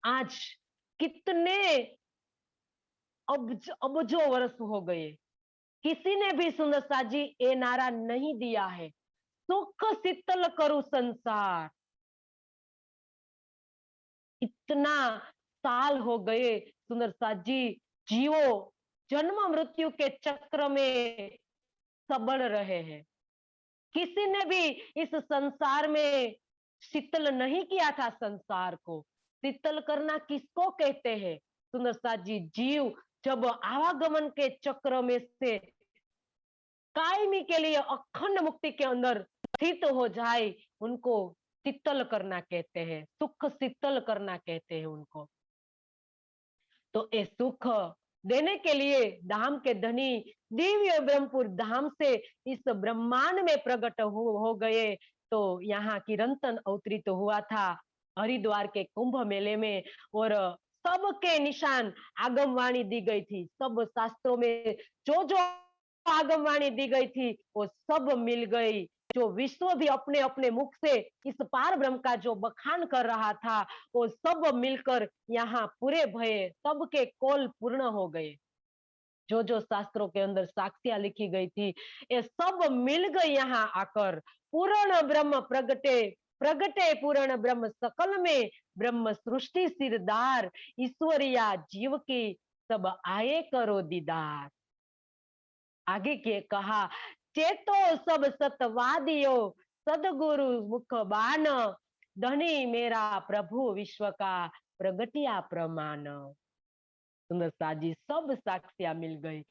S1: आज कितने अबजो वर्ष हो गए, किसी ने भी सुंदर साथ जी ये नारा नहीं दिया है, सुख शीतल करू संसार। इतना साल हो गए सुंदर साथ जी, जियो जन्म मृत्यु के चक्र में सबल रहे हैं। किसी ने भी इस संसार में शीतल नहीं किया था। संसार को शीतल करना किसको कहते हैं? सुंदर साथ जी, जीव जब आवागमन के चक्र में से कायमी के लिए अखंड मुक्ति के अंदर स्थित हो जाए, उनको शीतल करना कहते हैं, सुख शीतल करना कहते हैं उनको। तो ये सुख देने के लिए धाम के धनी दिव्य ब्रह्मपुर धाम से इस ब्रह्मांड में प्रकट हो गए। तो यहाँ किरंतन अवतरित तो हुआ था हरिद्वार के कुंभ मेले में, और सबके निशान आगमवाणी दी गई थी। सब शास्त्रों में जो जो आगमवाणी दी गई थी वो सब मिल गई। जो विश्व भी अपने अपने मुख से इस पार ब्रह्म का जो बखान कर रहा था, वो सब मिलकर यहाँ पूरे भये, सबके कौल पूर्ण हो गए। जो जो शास्त्रों के अंदर साक्ष्यां लिखी गई थी, ये सब मिल गई यहाँ आकर। पूर्ण ब्रह्म प्रगटे, प्रगटे पूर्ण ब्रह्म सकल में, ब्रह्म सृष्टि सिरदार, ईश्वरिया जीव की सब आए करो दीदार। आगे के कहा, चेतो सब सतवादियो, सदगुरु मुख बाण, धनी मेरा प्रभु विश्व का, प्रगटिया प्रमाण। सुंदर साजी सब साक्ष्या मिल गई,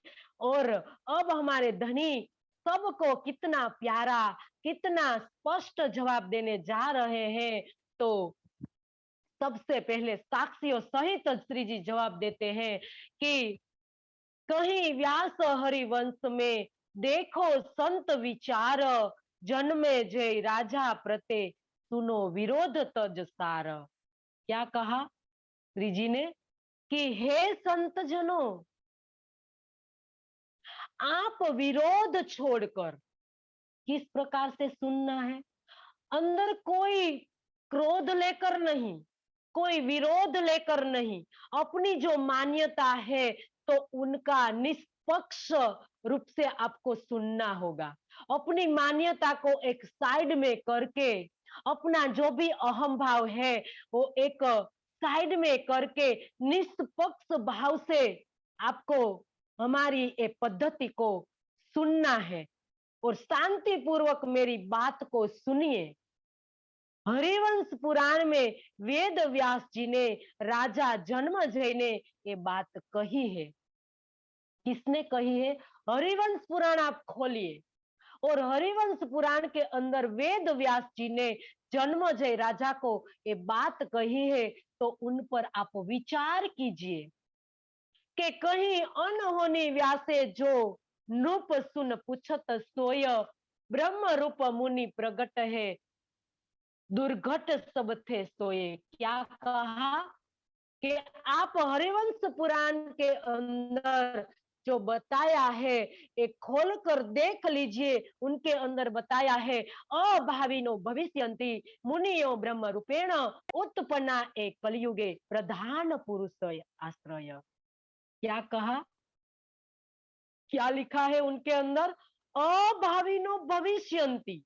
S1: और अब हमारे धनी सबको कितना प्यारा, कितना स्पष्ट जवाब देने जा रहे हैं। तो सबसे पहले साक्षियों सहित श्री जी जवाब देते हैं कि कहीं व्यास हरिवंश में देखो संत विचार, जन्मे जय राजा प्रते सुनो विरोध तज सार। क्या कहा श्री जी ने कि हे संत जनों, आप विरोध छोड़कर किस प्रकार से सुनना है? अंदर कोई क्रोध लेकर नहीं, कोई विरोध लेकर नहीं, अपनी जो मान्यता है तो उनका निष्पक्ष रूप से आपको सुनना होगा। अपनी मान्यता को एक साइड में करके, अपना जो भी अहम भाव है वो एक साइड में करके निष्पक्ष भाव से आपको हमारी ये पद्धति को सुनना है, और शांति पूर्वक मेरी बात को सुनिए। हरिवंश पुराण में वेद व्यास जी ने राजा जन्मजय ने ये बात कही है। किसने कही है? हरिवंश पुराण आप खोलिए, और हरिवंश पुराण के अंदर वेद व्यास जी ने जन्मजय राजा को ये बात कही है। तो उन पर आप विचार कीजिए कि कहीं अनहोनी व्यासे जो नृप सुन पूछत सोय, ब्रह्म रूप मुनि प्रगट है, दुर्घट सब थे सोए। क्या कहा कि आप हरिवंश पुराण के अंदर जो बताया है एक खोल कर देख लीजिए। उनके अंदर बताया है अभाविनो भविष्यन्ति मुनियो ब्रह्म रूपेण उत्पन्ना एक कलयुगे प्रधान पुरुष आश्रय। क्या कहा? क्या लिखा है उनके अंदर? अभाविनो भविष्यन्ति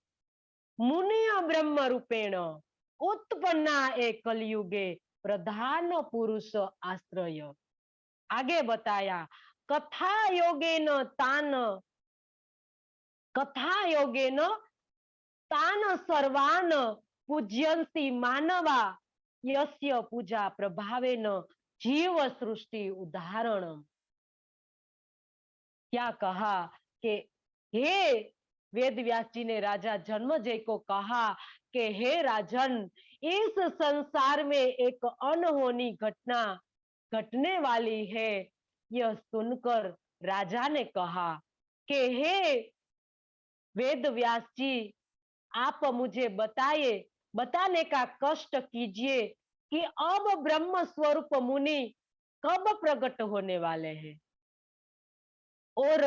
S1: मुनिय ब्रह्म रूपेण उत्पन्ना एक कलयुगे प्रधान पुरुष आश्रय। आगे बताया कथा योगेन तान, कथा योगेन तान सर्वान पूज्यन्ति मानवा, यस्य पूजा प्रभावेन जीव सृष्टि उदाहरण। क्या कहा कि हे वेद व्यास जी ने राजा जन्मजय को कहा कि हे राजन, इस संसार में एक अनहोनी घटना घटने वाली है। यह सुनकर राजा ने कहा कि हे वेद व्यास जी, आप मुझे बताइए, बताने का कष्ट कीजिए कि अब ब्रह्म स्वरूप मुनि कब प्रकट होने वाले हैं। और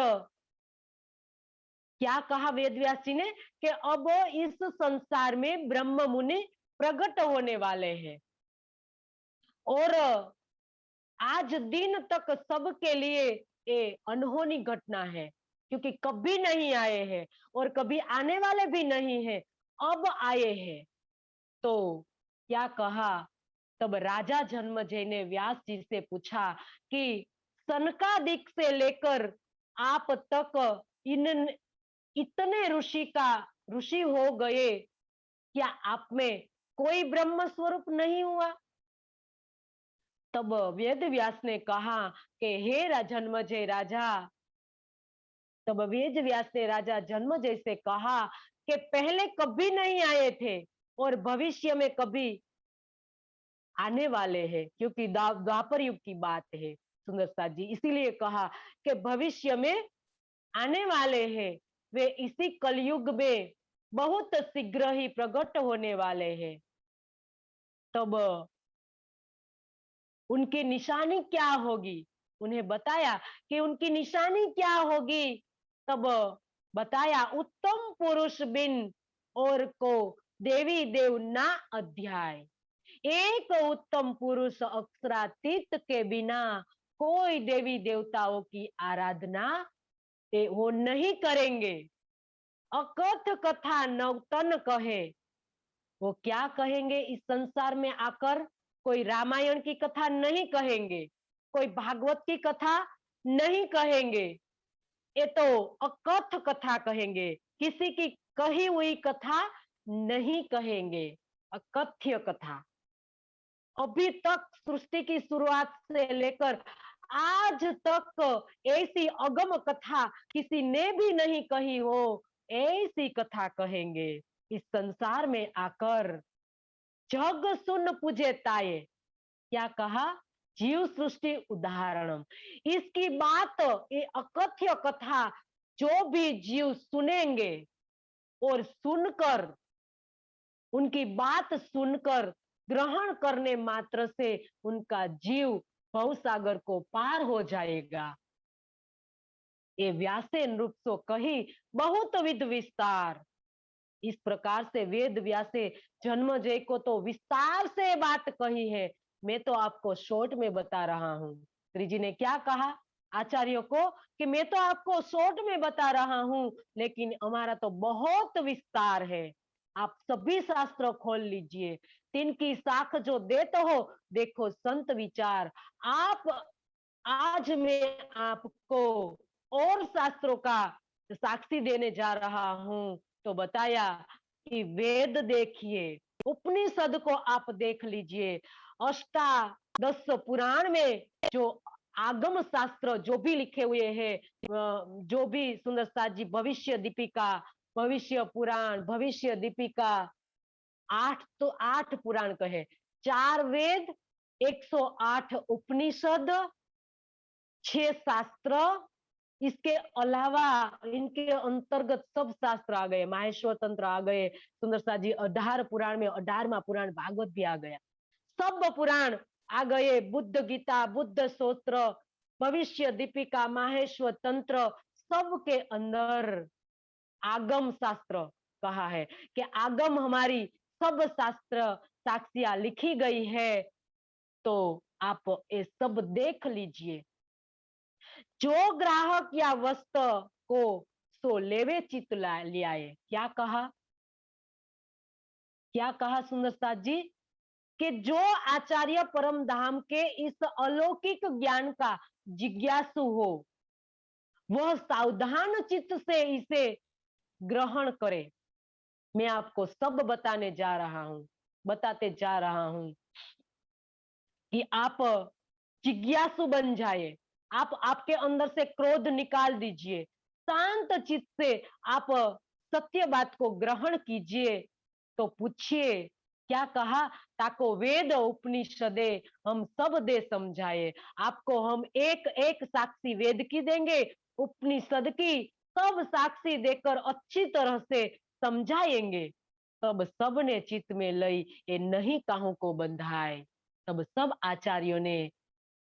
S1: क्या कहा वेद व्यास जी ने कि अब इस संसार में ब्रह्म मुनि प्रकट होने वाले हैं, और आज दिन तक सबके लिए ये अनहोनी घटना है, क्योंकि कभी नहीं आए हैं और कभी आने वाले भी नहीं है, अब आए हैं। तो क्या कहा? तब राजा जन्मजय ने व्यास जी से पूछा कि सनकादिक से लेकर आप तक इन इतने ऋषि हो गए, क्या आप में कोई ब्रह्म स्वरूप नहीं हुआ? तब वेद व्यास ने कहा कि हे जन्मजय राजा, तब वेद व्यास ने राजा जन्मजय से कहा कि पहले कभी नहीं आए थे और भविष्य में कभी आने वाले हैं, क्योंकि द्वापर युग की बात है सुंदर साथ जी। इसीलिए कहा कि भविष्य में आने वाले हैं, वे इसी कलयुग में बहुत शीघ्र ही प्रकट होने वाले हैं। तब उनकी निशानी क्या होगी, उन्हें बताया कि उनकी निशानी क्या होगी। तब बताया, उत्तम पुरुष बिन और को देवी देव ना अध्याय, एक उत्तम पुरुष अक्षरातीत के बिना कोई देवी देवताओं की आराधना वो नहीं करेंगे। अकथ कथा नवतन कहे, वो क्या कहेंगे इस संसार में आकर? कोई रामायण की कथा नहीं कहेंगे, कोई भागवत की कथा नहीं कहेंगे, ये तो अकथ कथा कहेंगे, किसी की कही हुई कथा नहीं कहेंगे, अकथ्य कथा। अभी तक सृष्टि की शुरुआत से लेकर आज तक ऐसी अगम कथा किसी ने भी नहीं कही हो, ऐसी कथा कहेंगे इस संसार में आकर। जग सुन पूजे ताये, क्या कहा? जीव सृष्टि उदाहरणम, इसकी बात, ये अकथ्य कथा जो भी जीव सुनेंगे और सुनकर, उनकी बात सुनकर ग्रहण करने मात्र से उनका जीव भवसागर को पार हो जाएगा। ये व्यासे नृप सो कही बहुत विध विस्तार। इस प्रकार से वेद व्यासे जन्मजय को तो विस्तार से बात कही है, मैं तो आपको शॉर्ट में बता रहा हूं। श्री जी ने क्या कहा आचार्यों को कि मैं तो आपको शॉर्ट में बता रहा हूं, लेकिन हमारा तो बहुत विस्तार है। आप सभी शास्त्र खोल लीजिए, तीन की साख जो देते हो, देखो संत विचार। आप आज मैं आपको और शास्त्रों का साक्षी देने जा रहा हूं। तो बताया कि वेद देखिए, उपनिषद को आप देख लीजिए, अष्टादश पुराण में जो आगम शास्त्र जो भी लिखे हुए हैं, जो भी सुंदर साथ जी भविष्य दीपिका, भविष्य पुराण, भविष्य दीपिका, 8 तो 8 पुराण कहे, 4 वेद, 108 उपनिषद, 6 शास्त्र, इसके अलावा इनके अंतर्गत सब शास्त्र आ गए, माहेश्वर तंत्र आ गए सुंदर साथ जी, 18 पुराण में 18वां पुराण भागवत भी आ गया, सब पुराण आ गए, बुद्ध गीता, बुद्ध सूत्र, भविष्य दीपिका, माहेश्वर तंत्र, सबके अंदर आगम शास्त्र कहा है कि आगम हमारी सब शास्त्र साक्षियां लिखी गई है। तो आप ये सब देख लीजिए। जो ग्राहक या वस्तु को सो लेवे चित लियाए, क्या कहा? क्या कहा सुंदर साथ जी कि जो आचार्य परम धाम के इस अलौकिक ज्ञान का जिज्ञासु हो, वह सावधान चित्त से इसे ग्रहण करे। मैं आपको सब बताने जा रहा हूं, बताते जा रहा हूं कि आप जिज्ञासु बन जाए, आप आपके अंदर से क्रोध निकाल दीजिए, शांत चित्त से आप सत्य बात को ग्रहण कीजिए। तो पूछिए, क्या कहा? ताको वेद उपनिषदे हम सब दे समझाए, आपको हम एक एक साक्षी वेद की देंगे, उपनिषद की सब साक्षी देकर अच्छी तरह से समझाएंगे। तब सबने चित्त में लई ये नहीं काहू को बंधाए। तब सब आचार्यों ने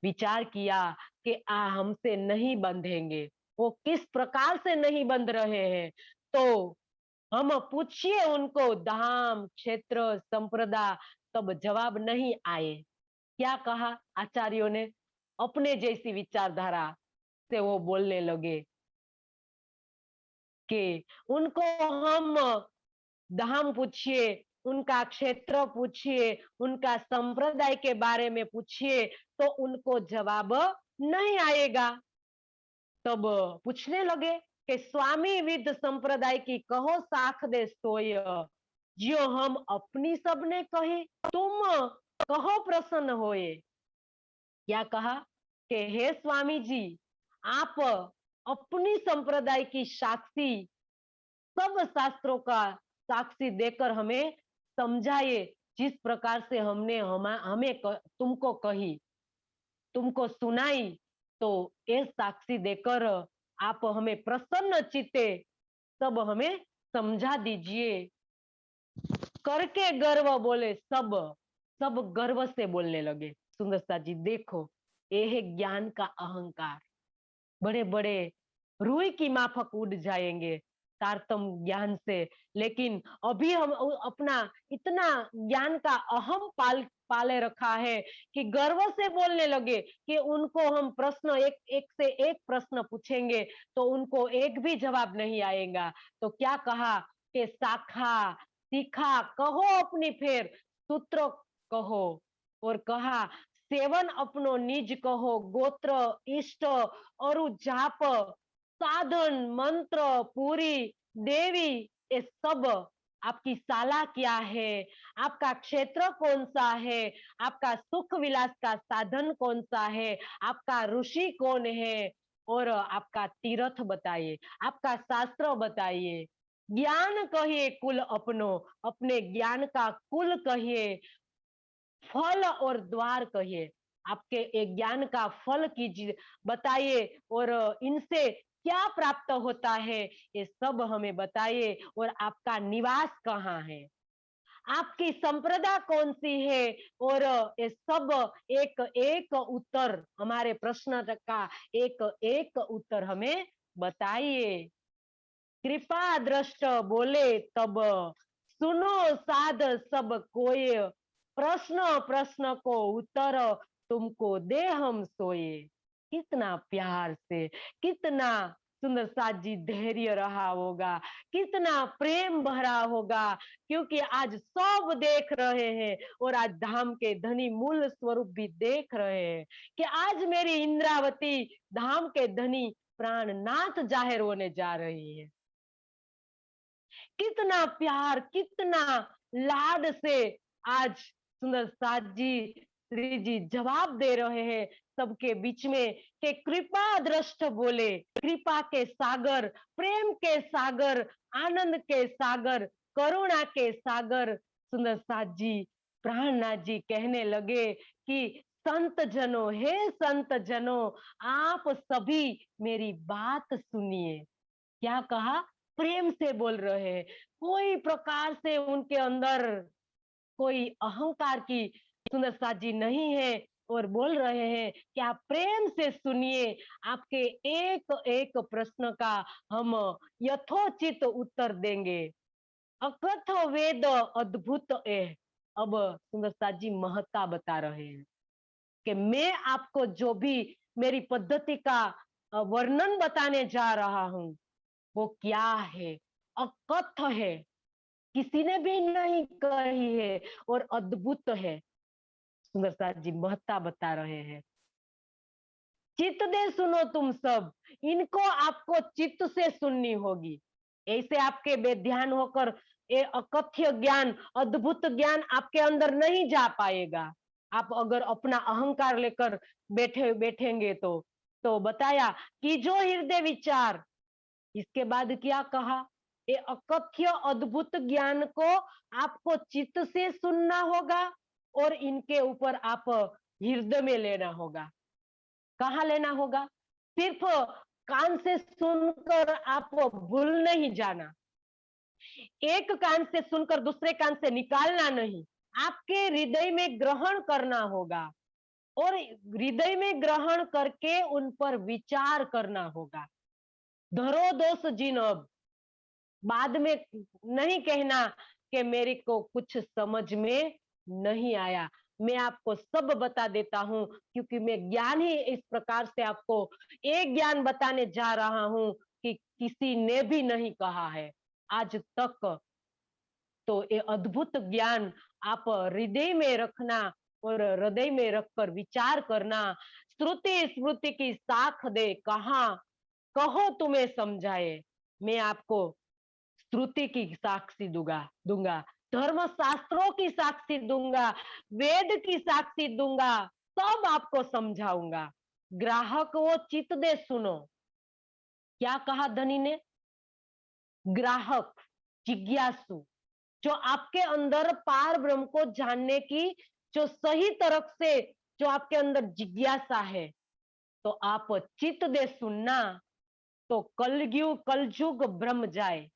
S1: विचार किया कि हमसे नहीं बंधेंगे। वो किस प्रकार से नहीं बंध रहे हैं? तो हम पूछिए उनको धाम, क्षेत्र, संप्रदाय, तब जवाब नहीं आए। क्या कहा आचार्यों ने? अपने जैसी विचारधारा से वो बोलने लगे कि उनको हम धाम पूछिए, उनका क्षेत्र पूछिए, उनका संप्रदाय के बारे में पूछिए, तो उनको जवाब नहीं आएगा। तब पूछने लगे कि स्वामी विद संप्रदाय की कहो साख दे सोय, जो हम अपनी सबने कही तुम कहो प्रसन्न होए। क्या कहा कि हे स्वामी जी, आप अपनी संप्रदाय की साक्षी, सब शास्त्रों का साक्षी देकर हमें समझाइए, जिस प्रकार से हमने तुमको कही, तुमको सुनाई, तो ये साक्षी देकर आप हमें प्रसन्न चित्ते सब हमें समझा दीजिए। करके गर्व बोले सब, सब गर्व से बोलने लगे। सुंदरता जी देखो, ये है ज्ञान का अहंकार। बड़े बड़े रूई की माफक उड़ जाएंगे तारतम ज्ञान से, लेकिन अभी हम अपना इतना ज्ञान का अहम पाले रखा है कि गर्व से बोलने लगे कि उनको हम प्रश्न एक एक से एक प्रश्न पूछेंगे तो उनको एक भी जवाब नहीं आएगा। तो क्या कहा कि शाखा तीखा कहो अपनी फेर सूत्र कहो, और कहा सेवन अपनो निज कहो गोत्र इष्ट और जाप साधन मंत्र पूरी देवी, ये सब आपकी शाला क्या है, आपका क्षेत्र कौन सा है, आपका सुख विलास का साधन कौन सा है, आपका ऋषि कौन है, और आपका तीर्थ बताइए, आपका शास्त्र बताइए। ज्ञान कहिए कुल अपनो, अपने ज्ञान का कुल कहिए, फल और द्वार कहिए, आपके एक ज्ञान का फल कीजिए, बताइए, और इनसे क्या प्राप्त होता है ये सब हमें बताइए, और आपका निवास कहाँ है, आपकी संप्रदा कौन सी है, और ये सब एक एक उत्तर, हमारे प्रश्न का एक एक उत्तर हमें बताइए। कृपा दृष्ट बोले तब, सुनो साध सब कोई, प्रश्न प्रश्न को उत्तर तुमको दे हम सोए। कितना प्यार से, कितना सुंदर साथ जी धैर्य रहा होगा, कितना प्रेम भरा होगा, क्योंकि आज सब देख रहे हैं, और आज धाम के धनी मूल स्वरूप भी देख रहे हैं कि आज मेरी इंद्रावती धाम के धनी प्राणनाथ जाहिर होने जा रही है। कितना प्यार, कितना लाड से आज सुंदर साथ जी श्री जी जवाब दे रहे हैं सबके बीच में कि कृपा दृष्ट बोले, कृपा के सागर, प्रेम के सागर, आनंद के सागर, करुणा के सागर सुंदर साथ जी प्राणनाथ जी कहने लगे कि संत जनों, हे संत जनों, आप सभी मेरी बात सुनिए। क्या कहा, प्रेम से बोल रहे हैं, कोई प्रकार से उनके अंदर कोई अहंकार की सुंदर साथ जी नहीं है, और बोल रहे हैं कि आप प्रेम से सुनिए, आपके एक एक प्रश्न का हम यथोचित उत्तर देंगे। अकथ वेद अद्भुत है। अब सुंदर साथ जी महत्ता बता रहे हैं कि मैं आपको जो भी मेरी पद्धति का वर्णन बताने जा रहा हूं वो क्या है, अकथ है, किसी ने भी नहीं कही है, और अद्भुत है। सुंदर साथ जी महत्ता बता रहे हैं। चित्त दे सुनो तुम सब, इनको आपको चित्त से सुननी होगी, ऐसे आपके बेध्यान होकर ये अकथ्य ज्ञान, अद्भुत ज्ञान आपके अंदर नहीं जा पाएगा। आप अगर अपना अहंकार लेकर बैठेंगे तो बताया कि जो हृदय विचार, इसके बाद क्या कहा, ये अकथ्य अद्भुत ज्ञान को आपको चित्त से सुनना होगा, और इनके ऊपर आप हृदय में लेना होगा। कहाँ लेना होगा, सिर्फ कान से सुनकर आप भूल नहीं जाना, एक कान से सुनकर दूसरे कान से निकालना नहीं, आपके हृदय में ग्रहण करना होगा, और हृदय में ग्रहण करके उन पर विचार करना होगा। धरो दोष जिन, अब बाद में नहीं कहना कि मेरे को कुछ समझ में नहीं आया, मैं आपको सब बता देता हूं, क्योंकि मैं ज्ञान ही इस प्रकार से आपको एक ज्ञान बताने जा रहा हूं कि किसी ने भी नहीं कहा है आज तक। तो ये अद्भुत ज्ञान आप हृदय में रखना, और हृदय में रखकर विचार करना। श्रुति स्मृति की साख दे कहा, कहो तुम्हें समझाए, मैं आपको श्रुति की साक्षी दूंगा, धर्म शास्त्रों की साक्षी दूंगा, वेद की साक्षी दूंगा, सब आपको समझाऊंगा। ग्राहक वो चित दे सुनो। क्या कहा धनी ने? ग्राहक, जिज्ञासु, जो आपके अंदर पार ब्रह्म को जानने की जो सही तरफ से जो आपके अंदर जिज्ञासा है, तो आप चित दे सुनना, तो कलयुग ब्रह्म जाए।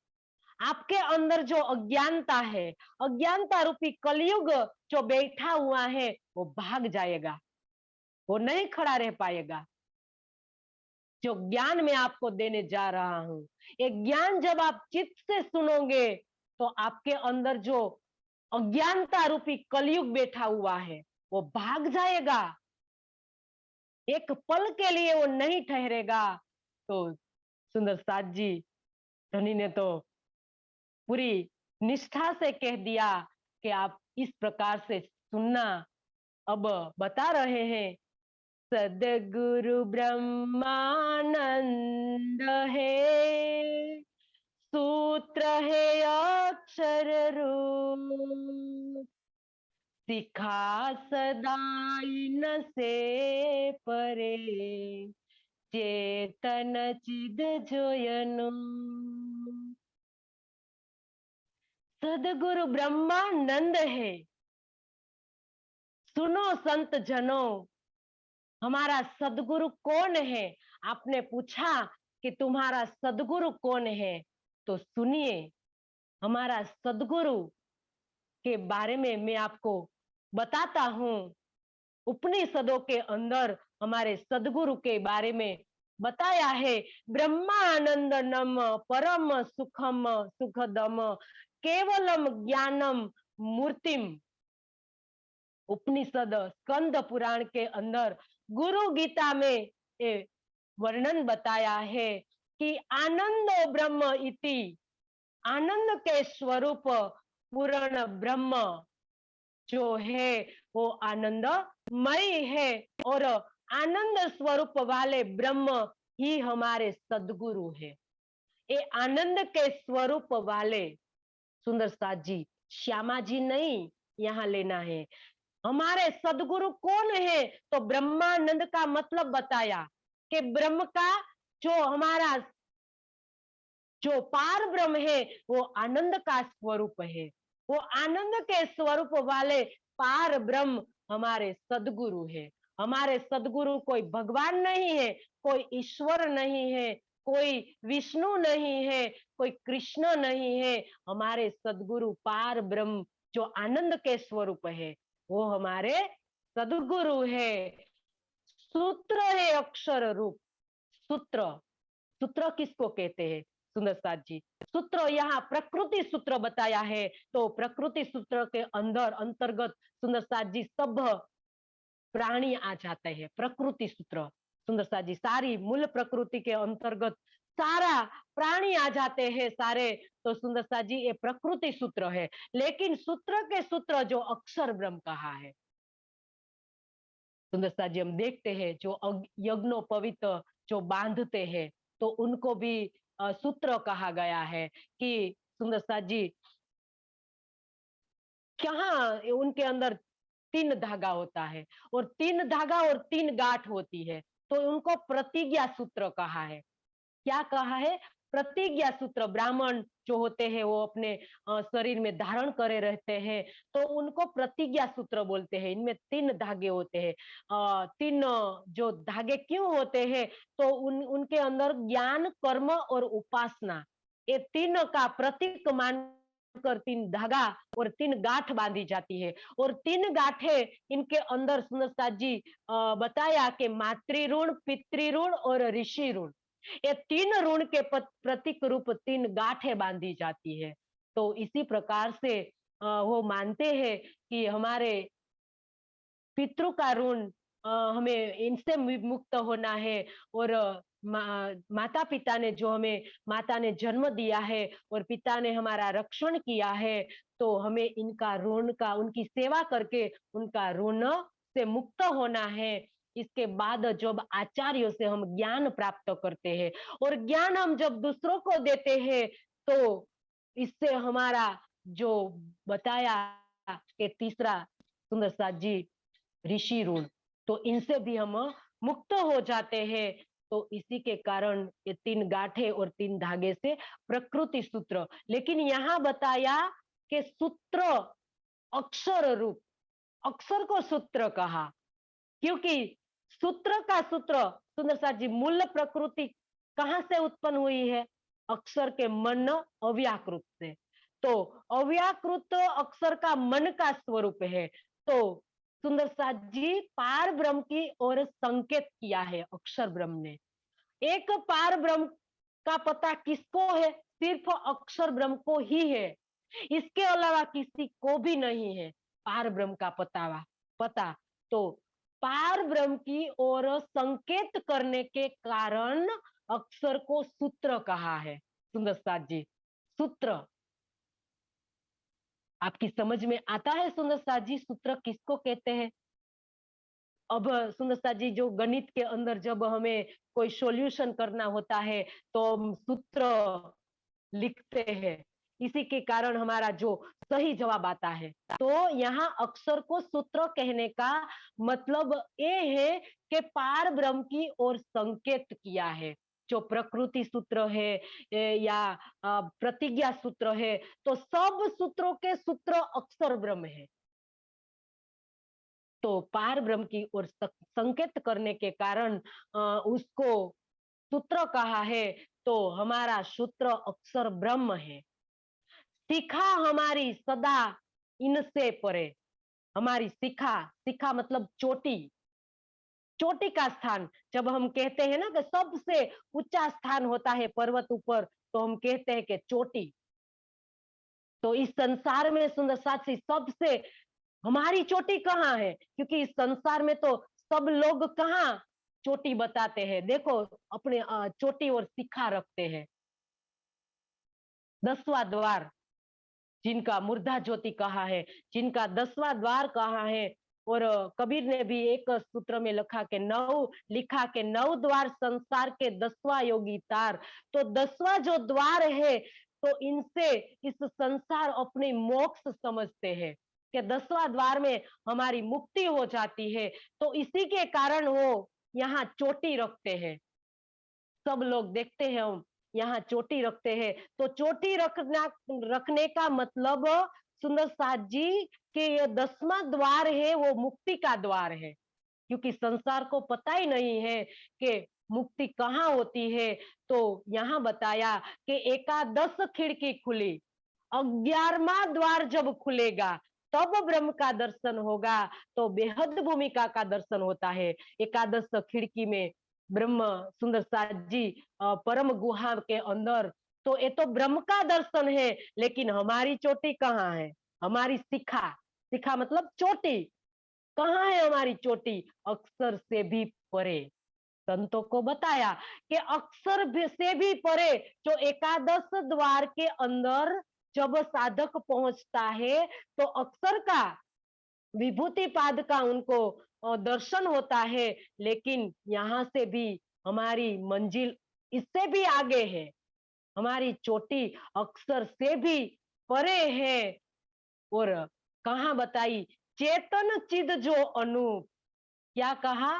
S1: आपके अंदर जो अज्ञानता है, अज्ञानता रूपी कलयुग जो बैठा हुआ है, वो भाग जाएगा, वो नहीं खड़ा रह पाएगा। जो ज्ञान मैं आपको देने जा रहा हूं, ये ज्ञान जब आप चित्त से सुनोगे, तो आपके अंदर जो अज्ञानता रूपी कलयुग बैठा हुआ है, वो भाग जाएगा, एक पल के लिए वो नहीं ठहरेगा। तो सुंदर साथ जी, धनी ने तो पूरी निष्ठा से कह दिया कि आप इस प्रकार से सुनना। अब बता रहे हैं, सदगुरु ब्रह्मानंद है, सूत्र है अक्षर रूप, सिखा सदाई न से परे, चेतन चिद जोयनु। सदगुरु ब्रह्मानंद है। सुनो संत जनों, हमारा सदगुरु कौन है? आपने पूछा कि तुम्हारा सदगुरु कौन है, तो सुनिए, हमारा सदगुरु के बारे में मैं आपको बताता हूं। उपनिषदों के अंदर हमारे सदगुरु के बारे में बताया है। ब्रह्मानंदनम परम सुखम सुखदम केवलम ज्ञानम मूर्तिम। उपनिषद स्कंद पुराण के अंदर गुरु गीता में ये वर्णन बताया है कि आनंदो ब्रह्म इति, आनंद के स्वरूप पूर्ण ब्रह्म जो है वो आनंदमय है, और आनंद स्वरूप वाले ब्रह्म ही हमारे सदगुरु है। ये आनंद के स्वरूप वाले, सुंदर साथ जी, श्यामा जी नहीं यहाँ लेना है। हमारे सदगुरु कौन है? तो ब्रह्मानंद का मतलब बताया कि ब्रह्म का जो हमारा जो पार ब्रह्म है, वो आनंद का स्वरूप है। वो आनंद के स्वरूप वाले पार ब्रह्म हमारे सदगुरु है। हमारे सदगुरु कोई भगवान नहीं है, कोई ईश्वर नहीं है, कोई विष्णु नहीं है, कोई कृष्ण नहीं है। हमारे सदगुरु पार ब्रह्म जो आनंद के स्वरूप है, वो हमारे सदगुरु है। सूत्र है अक्षर रूप। सूत्र, सूत्र किसको कहते हैं सुंदर साथ जी? सूत्र यहाँ प्रकृति सूत्र बताया है, तो प्रकृति सूत्र के अंदर अंतर्गत सुंदर साथ जी सब प्राणी आ जाते हैं। प्रकृति सूत्र सुंदर साथ जी, सारी मूल प्रकृति के अंतर्गत सारा प्राणी आ जाते हैं सारे। तो सुंदर साथ जी, ये प्रकृति सूत्र है। लेकिन सूत्र के सूत्र जो अक्षर ब्रह्म कहा है, सुंदर साथ जी, हम देखते हैं जो यज्ञोपवीत जो बांधते हैं, तो उनको भी सूत्र कहा गया है कि सुंदर साथ जी, कहाँ उनके अंदर 3 धागा होता है, और 3 धागा और 3 गांठ होती है, तो उनको प्रतिज्ञा सूत्र कहा है। क्या कहा है? प्रतिज्ञा सूत्र। ब्राह्मण जो होते हैं वो अपने शरीर में धारण करे रहते हैं, तो उनको प्रतिज्ञा सूत्र बोलते हैं। इनमें 3 धागे होते हैं। 3 जो धागे क्यों होते हैं? तो उनके अंदर ज्ञान, कर्म और उपासना, ये 3 का प्रतीक मान कर 3 धागा और 3 गांठ बांधी जाती है। और 3 गांठे इनके अंदर सुंदर साथ जी बताया कि मातृ ऋण, पितृ ऋण और ऋषि ऋण, ये 3 ऋण के प्रतीक रूप 3 गांठें बांधी जाती है। तो इसी प्रकार से वो मानते हैं कि हमारे पितरों का ऋण हमें इनसे मुक्त होना है, और माता पिता ने जो हमें, माता ने जन्म दिया है और पिता ने हमारा रक्षण किया है, तो हमें इनका ऋण का, उनकी सेवा करके उनका ऋण से मुक्त होना है। इसके बाद जब आचार्यों से हम ज्ञान प्राप्त करते हैं और ज्ञान हम जब दूसरों को देते हैं तो इससे हमारा जो बताया कि तीसरा सुंदर साथ जी ऋषि ऋण, तो इनसे भी हम मुक्त हो जाते हैं। तो इसी के कारण ये 3 गांठे और 3 धागे से प्रकृति सूत्र। लेकिन यहाँ बताया कि सूत्र अक्षर रूप, अक्षर को सूत्र कहा क्योंकि सूत्र का सूत्र सुंदर साथ जी मूल प्रकृति कहां से उत्पन्न हुई है? अक्षर के मन अव्याकृत से। तो अव्याकृत अक्षर का मन का स्वरूप है। तो सुंदर साथ जी पार ब्रह्म की ओर संकेत किया है अक्षर ब्रह्म ने। एक पार ब्रह्म का पता किसको है? सिर्फ अक्षर ब्रह्म को ही है, इसके अलावा किसी को भी नहीं है पार ब्रह्म का पता। तो पार ब्रह्म की ओर संकेत करने के कारण अक्षर को सूत्र कहा है। सुंदर साथ जी सूत्र आपकी समझ में आता है? सुंदर साथ जी सूत्र किसको कहते हैं? अब सुंदर साथ जी जो गणित के अंदर जब हमें कोई सॉल्यूशन करना होता है तो हम सूत्र लिखते हैं, इसी के कारण हमारा जो सही जवाब आता है। तो यहाँ अक्षर को सूत्र कहने का मतलब ये है कि पार ब्रह्म की ओर संकेत किया है। जो प्रकृति सूत्र है या प्रतिज्ञा सूत्र है, तो सब सूत्रों के सूत्र अक्षर ब्रह्म है। तो पार ब्रह्म की ओर संकेत करने के कारण उसको सूत्र कहा है। तो हमारा सूत्र अक्षर ब्रह्म है। शिखा हमारी सदा इनसे परे, हमारी शिखा मतलब चोटी, चोटी का स्थान। जब हम कहते हैं ना कि सबसे ऊंचा स्थान होता है पर्वत ऊपर, तो हम कहते हैं कि चोटी। तो इस संसार में सुंदर साथी सबसे हमारी चोटी कहाँ है? क्योंकि इस संसार में तो सब लोग कहाँ चोटी बताते हैं। देखो अपने चोटी और शिखा रखते हैं। 10वां द्वार जिनका मूर्धा ज्योति कहा है, जिनका 10वां द्वार कहा है। और कबीर ने भी एक सूत्र में लिखा के 9 द्वार संसार के 10वां योगी तार। तो 10वां जो द्वार है, तो इनसे इस संसार अपनी मोक्ष समझते हैं कि 10वां द्वार में हमारी मुक्ति हो जाती है। तो इसी के कारण वो यहाँ चोटी रखते हैं। सब लोग देखते हैं हम यहाँ चोटी रखते हैं। तो चोटी रखने का मतलब सुंदर साथ जी कि ये 10वां द्वार है वो मुक्ति का द्वार है। क्योंकि संसार को पता ही नहीं है कि मुक्ति कहाँ होती है। तो यहाँ बताया कि एकादश खिड़की खुली, 11वां द्वार जब खुलेगा तब ब्रह्म का दर्शन होगा। तो बेहद भूमिका का दर्शन होता है एकादश खिड़की में। ब्रह्म सुंदर साथ जी परम गुहा के अंदर, तो ये तो ब्रह्म का दर्शन है। लेकिन हमारी चोटी कहाँ है? हमारी शिखा मतलब चोटी कहाँ है? हमारी चोटी अक्षर से भी परे। संतों को बताया कि अक्षर से भी परे जो एकादश द्वार के अंदर जब साधक पहुंचता है, तो अक्षर का विभूति पाद का उनको दर्शन होता है। लेकिन यहाँ से भी हमारी मंजिल इससे भी आगे है, हमारी चोटी अक्षर से भी परे है। और कहाँ बताई? चेतन चिद जो अनूप, क्या कहा?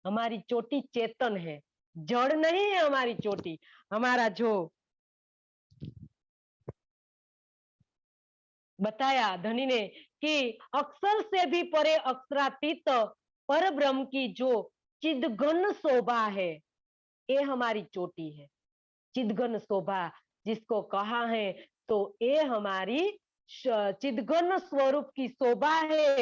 S1: हमारी चोटी चेतन है, जड़ नहीं है हमारी चोटी। हमारा जो बताया धनी ने कि अक्षर से भी परे अक्षरातीत पर ब्रह्म की जो चिदघन शोभा है, ये हमारी चोटी है। चिदघन शोभा जिसको कहा है, तो ये हमारी चिदघन स्वरूप की शोभा है,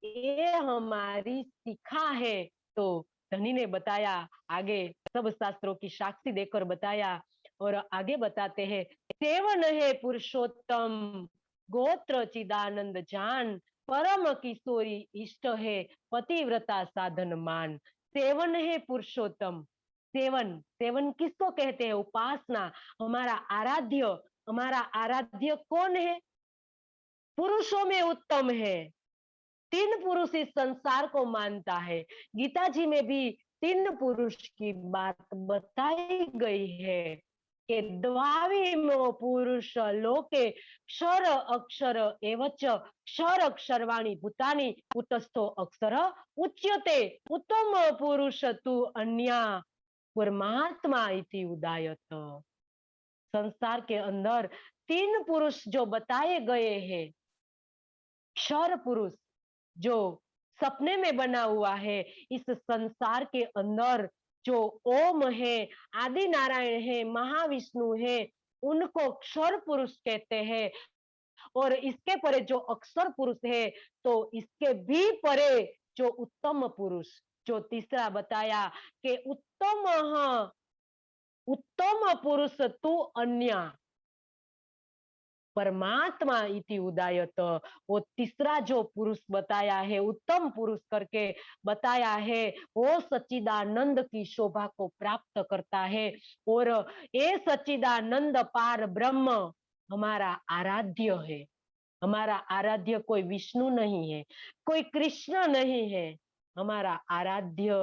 S1: ये हमारी शिखा है। तो धनी ने बताया आगे, सब शास्त्रों की साक्षी देकर बताया। और आगे बताते हैं, सेवन है पुरुषोत्तम गोत्र चिदानंद जान, परम किशोरी इष्ट है पतिव्रता साधन मान। सेवन है पुरुषोत्तम। सेवन किसको कहते हैं? उपासना। हमारा आराध्य कौन है? पुरुषों में उत्तम है। तीन पुरुष इस संसार को मानता है। गीता जी में भी तीन पुरुष की बात बताई गई है कि द्वाविमो पुरुष लोके क्षर अक्षर एवच क्षर अक्षरवाणी भूतानि कुतस्थो अक्षर उच्यते उत्तम पुरुष तु अन्या परमात्मा इति उदायत। संसार के अंदर तीन पुरुष जो बताए गए हैं, क्षर पुरुष जो सपने में बना हुआ है, इस संसार के अंदर जो ओम है, आदि नारायण है, महाविष्णु है, उनको क्षर पुरुष कहते हैं। और इसके परे जो अक्षर पुरुष है, तो इसके भी परे जो उत्तम पुरुष, जो तीसरा बताया कि उत्तम पुरुष तु अन्य परमात्मा इति उदायत। वो तीसरा जो पुरुष बताया है, उत्तम पुरुष करके बताया है, वो सच्चिदानंद की शोभा को प्राप्त करता है। और ये सच्चिदानंद पार ब्रह्म हमारा आराध्य है। हमारा आराध्य कोई विष्णु नहीं है, कोई कृष्ण नहीं है, हमारा आराध्य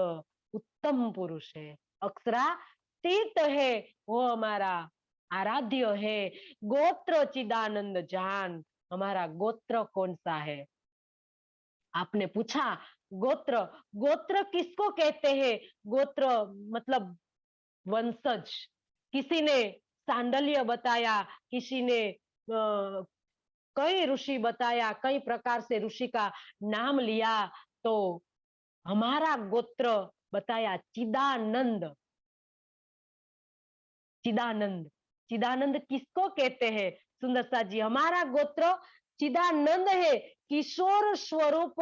S1: उत्तम पुरुष है, अक्षरातीत है, वो हमारा आराध्य है। गोत्र चिदानंद जान, हमारा गोत्र कौन सा है? आपने पूछा गोत्र, गोत्र किसको कहते हैं? गोत्र मतलब वंशज। किसी ने सांडल्य बताया, किसी ने कई ऋषि बताया, कई प्रकार से ऋषि का नाम लिया, तो हमारा गोत्र बताया चिदानंद। चिदानंद, चिदानंद किसको कहते हैं? सुंदर साथ जी, हमारा गोत्र चिदानंद है, किशोर स्वरूप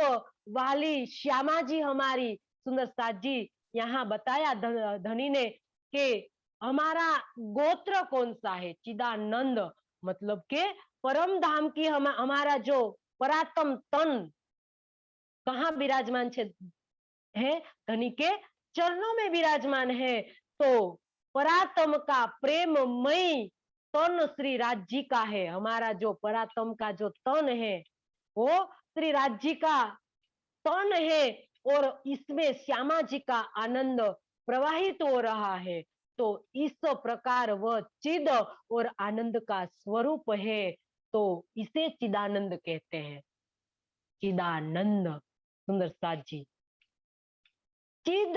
S1: वाली श्यामा जी हमारी। सुंदर साथ जी, यहाँ बताया धनी ने कि हमारा गोत्र कौन सा है? चिदानंद, मतलब के परम धाम की हमारा जो परात्म तन कहाँ विराजमान है? धनी के चरणों में विराजमान है। तो परात्म का प्रेममयी तन श्री राज जी का है। हमारा जो परात्म का जो तन है, वो श्री राज जी का तन है, और इसमें श्यामा जी का आनंद प्रवाहित हो रहा है। तो इस प्रकार वह चिद और आनंद का स्वरूप है, तो इसे चिदानंद कहते हैं। चिदानंद, सुंदर साथ जी, चिद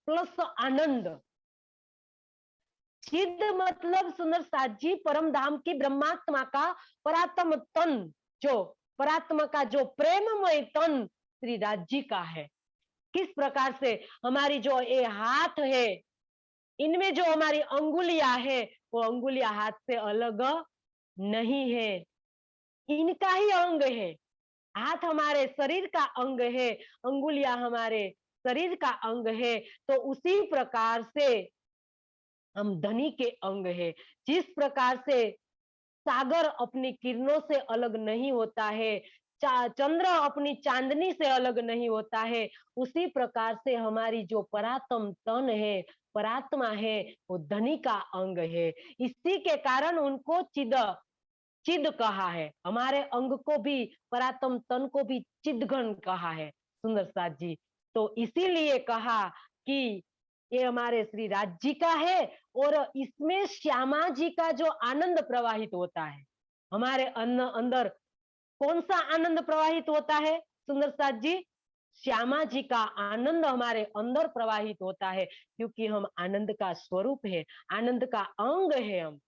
S1: प्लस आनंद। चिद मतलब सुंदर साथ जी परम धाम की ब्रह्मात्मा का परात्म तन, जो परात्मा का जो प्रेममय तन श्री राज जी का है। किस प्रकार से हमारी जो ये हाथ है, इनमें जो हमारी अंगुलियां है, वो अंगुलियां हाथ से अलग नहीं है, इनका ही अंग है। हाथ हमारे शरीर का अंग है, अंगुलियां हमारे शरीर का अंग है। तो उसी प्रकार से हम धनी के अंग है। जिस प्रकार से सागर अपनी किरणों से अलग नहीं होता है, चंद्र अपनी चांदनी से अलग नहीं होता है, उसी प्रकार से हमारी जो परात्म तन है, परात्मा है, वो धनी का अंग है। इसी के कारण उनको चिद चिद कहा है। हमारे अंग को भी, परात्म तन को भी चिदघन कहा है। सुंदर साथ जी, तो इसीलिए कहा कि ये हमारे श्री राज जी का है, और इसमें श्यामा जी का जो आनंद प्रवाहित होता है। हमारे अंदर कौन सा आनंद प्रवाहित होता है? सुंदर साथ जी, श्यामा जी का आनंद हमारे अंदर प्रवाहित होता है, क्योंकि हम आनंद का स्वरूप है, आनंद का अंग है। हम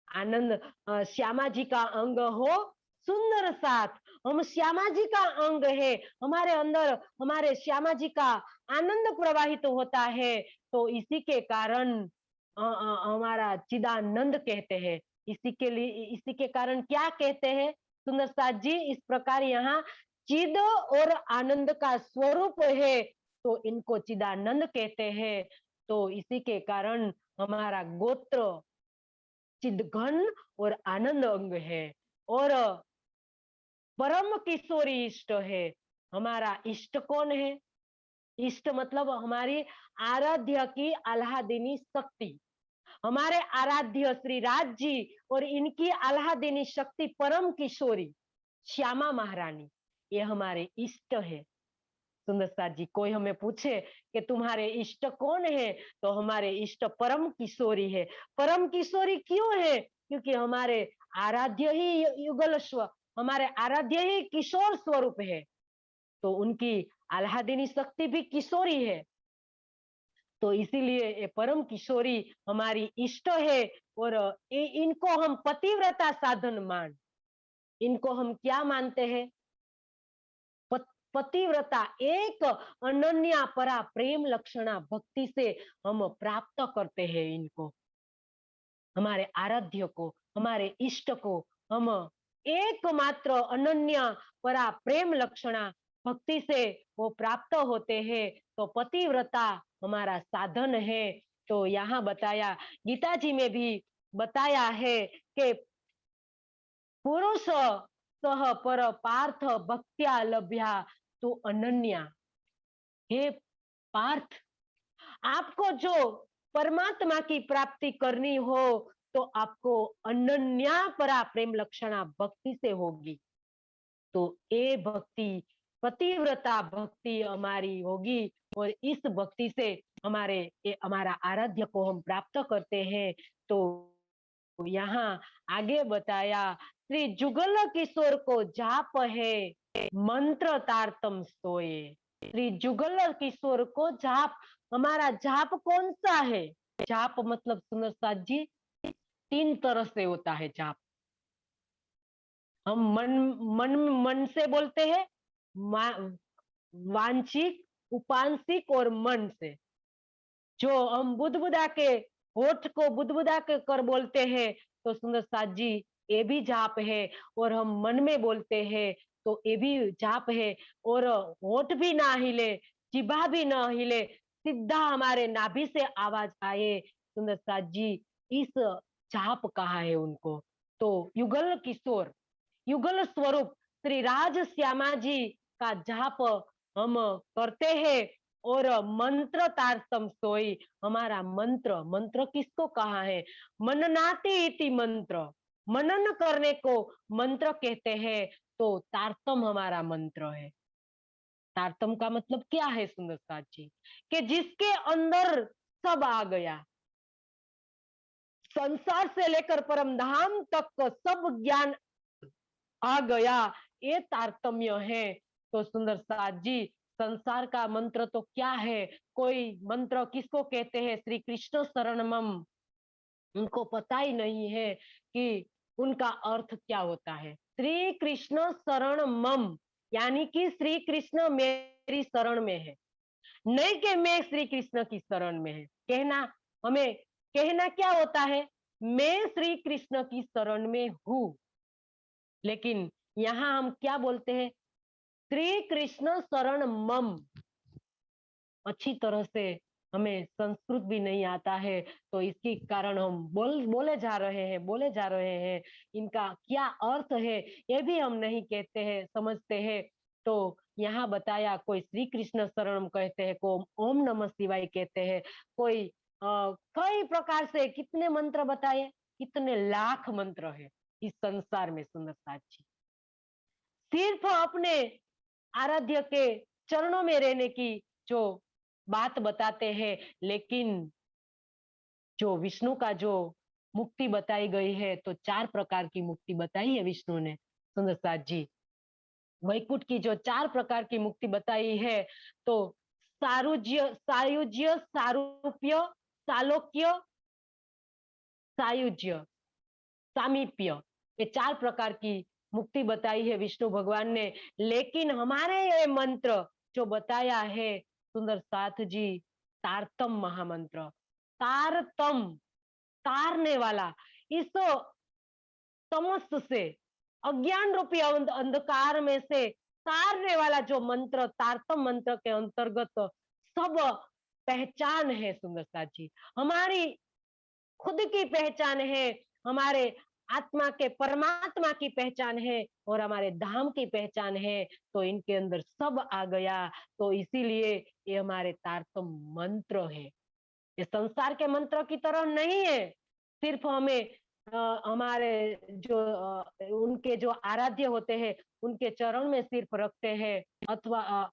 S1: आनंद श्यामा जी का अंग हो सुंदर साथ, हम श्यामा जी का अंग है, हमारे अंदर हमारे श्यामा जी का आनंद प्रवाहित होता है। तो इसी के कारण हमारा चिदानंद कहते हैं। इसी के लिए, इसी के कारण क्या कहते हैं सुंदर साथ जी? इस प्रकार यहाँ चिद और आनंद का स्वरूप है, तो इनको चिदानंद कहते हैं। तो इसी के कारण हमारा गोत्र चिदघन और आनंद अंग है, और परम किशोरी इष्ट है। हमारा इष्ट कौन है? इष्ट मतलब हमारी आराध्य की आह्लादिनी शक्ति, हमारे आराध्य श्री राज जी और इनकी आह्लादिनी शक्ति परम किशोरी श्यामा महारानी, ये हमारे इष्ट है। सुंदर साथ जी, कोई हमें पूछे कि तुम्हारे इष्ट कौन है, तो हमारे इष्ट परम किशोरी है। परम किशोरी क्यों है? क्योंकि हमारे आराध्य ही युगल स्व, हमारे आराध्य ही किशोर स्वरूप है, तो उनकी आह्लादिनी शक्ति भी किशोरी है। तो इसीलिए ये परम किशोरी हमारी इष्ट है। और इनको हम पतिव्रता साधन मान, इनको हम क्या मानते हैं? पतिव्रता, एक अनन्या परा प्रेम लक्षणा भक्ति से हम प्राप्त करते हैं इनको, हमारे आराध्य को, हमारे इष्ट को हम एकमात्र अनन्या परा प्रेम लक्षणा भक्ति से वो प्राप्त होते हैं। तो पतिव्रता हमारा साधन है। तो यहाँ बताया, गीता जी में भी बताया है कि पुरुष सह पर पार्थ भक्त्या लभ्या तो अनन्या। हे पार्थ, आपको जो परमात्मा की प्राप्ति करनी हो तो आपको अनन्या परा प्रेम लक्षणा भक्ति से होगी। तो ये भक्ति पतिव्रता भक्ति हमारी होगी, और इस भक्ति से हमारा आराध्य को हम प्राप्त करते हैं। तो यहाँ आगे बताया, श्री जुगल किशोर को जाप है मंत्र तारतम सोए। श्री जुगल किशोर को जाप, हमारा जाप कौन सा है? जाप मतलब सुंदर साथ जी, 3 तरह से होता है जाप। हम मन मन मन से बोलते हैं, वांछिक, उपांशिक और मन से। जो हम बुदबुदा के, होठ को बुदबुदा के कर बोलते हैं, तो सुंदर साथ जी ये भी जाप है। और हम मन में बोलते हैं तो ये भी जाप है। और होठ भी ना हिले, जिभा भी ना हिले, सीधा हमारे नाभि से आवाज आए, सुंदर साथ जी, इस जाप कहा है उनको। तो युगल किशोर, युगल स्वरूप श्री राज श्यामा जी का जाप हम करते हैं। और मंत्र तारतम सोई, हमारा मंत्र, मंत्र किसको कहा है? मननाति इति मंत्र, मनन करने को मंत्र कहते हैं। तो तारतम हमारा मंत्र है। तारतम का मतलब क्या है सुंदर साथ जी? कि जिसके अंदर सब आ गया, संसार से लेकर परम धाम तक का सब ज्ञान आ गया, ये तारतम्य है। तो सुंदर साथ जी, संसार का मंत्र तो क्या है? कोई मंत्र किसको कहते हैं? श्री कृष्ण शरणमम, उनको पता ही नहीं है कि उनका अर्थ क्या होता है। श्री कृष्ण शरण मम, यानी कि श्री कृष्ण मेरी शरण में है, नहीं कि मैं श्री कृष्ण की शरण में है। कहना, हमें कहना क्या होता है? मैं श्री कृष्ण की शरण में हूं। लेकिन यहाँ हम क्या बोलते हैं? श्री कृष्ण शरण मम। अच्छी तरह से हमें संस्कृत भी नहीं आता है, तो इसके कारण हम बोले जा रहे हैं, बोले जा रहे हैं। इनका क्या अर्थ है ये भी हम नहीं कहते हैं, समझते हैं। तो यहाँ बताया, कोई श्री कृष्ण शरणम कहते हैं, को ओम नमः शिवाय कहते हैं, कोई कई प्रकार से, कितने मंत्र बताए, कितने लाख मंत्र है इस संसार में सुंदर साथ जी। सिर्फ अपने आराध्य के चरणों में रहने की जो बात बताते हैं, लेकिन जो विष्णु का जो मुक्ति बताई गई है, तो 4 प्रकार की मुक्ति बताई है विष्णु ने सुंदर साथ जी। वैकुंठ की जो 4 प्रकार की मुक्ति बताई है, तो सारुज्य, सायुज्य, सारूप्य, सालोक्य, सायुज्य, सामीप्य, ये 4 प्रकार की मुक्ति बताई है विष्णु भगवान ने। लेकिन हमारे ये मंत्र जो बताया है सुंदर साथ जी, तारतम महामंत्र, तारतम, तारने वाला, इस तमस से, अज्ञान रूपी अंधकार में से तारने वाला जो मंत्र, तारतम मंत्र के अंतर्गत सब पहचान है सुंदर साथ जी। हमारी खुद की पहचान है, हमारे आत्मा के परमात्मा की पहचान है, और हमारे धाम की पहचान है। तो इनके अंदर सब आ गया। तो इसीलिए ये हमारे तारतम मंत्र है। ये संसार के मंत्र की तरह नहीं है, सिर्फ हमें हमारे जो उनके जो आराध्य होते हैं, उनके चरण में सिर्फ रखते हैं, अथवा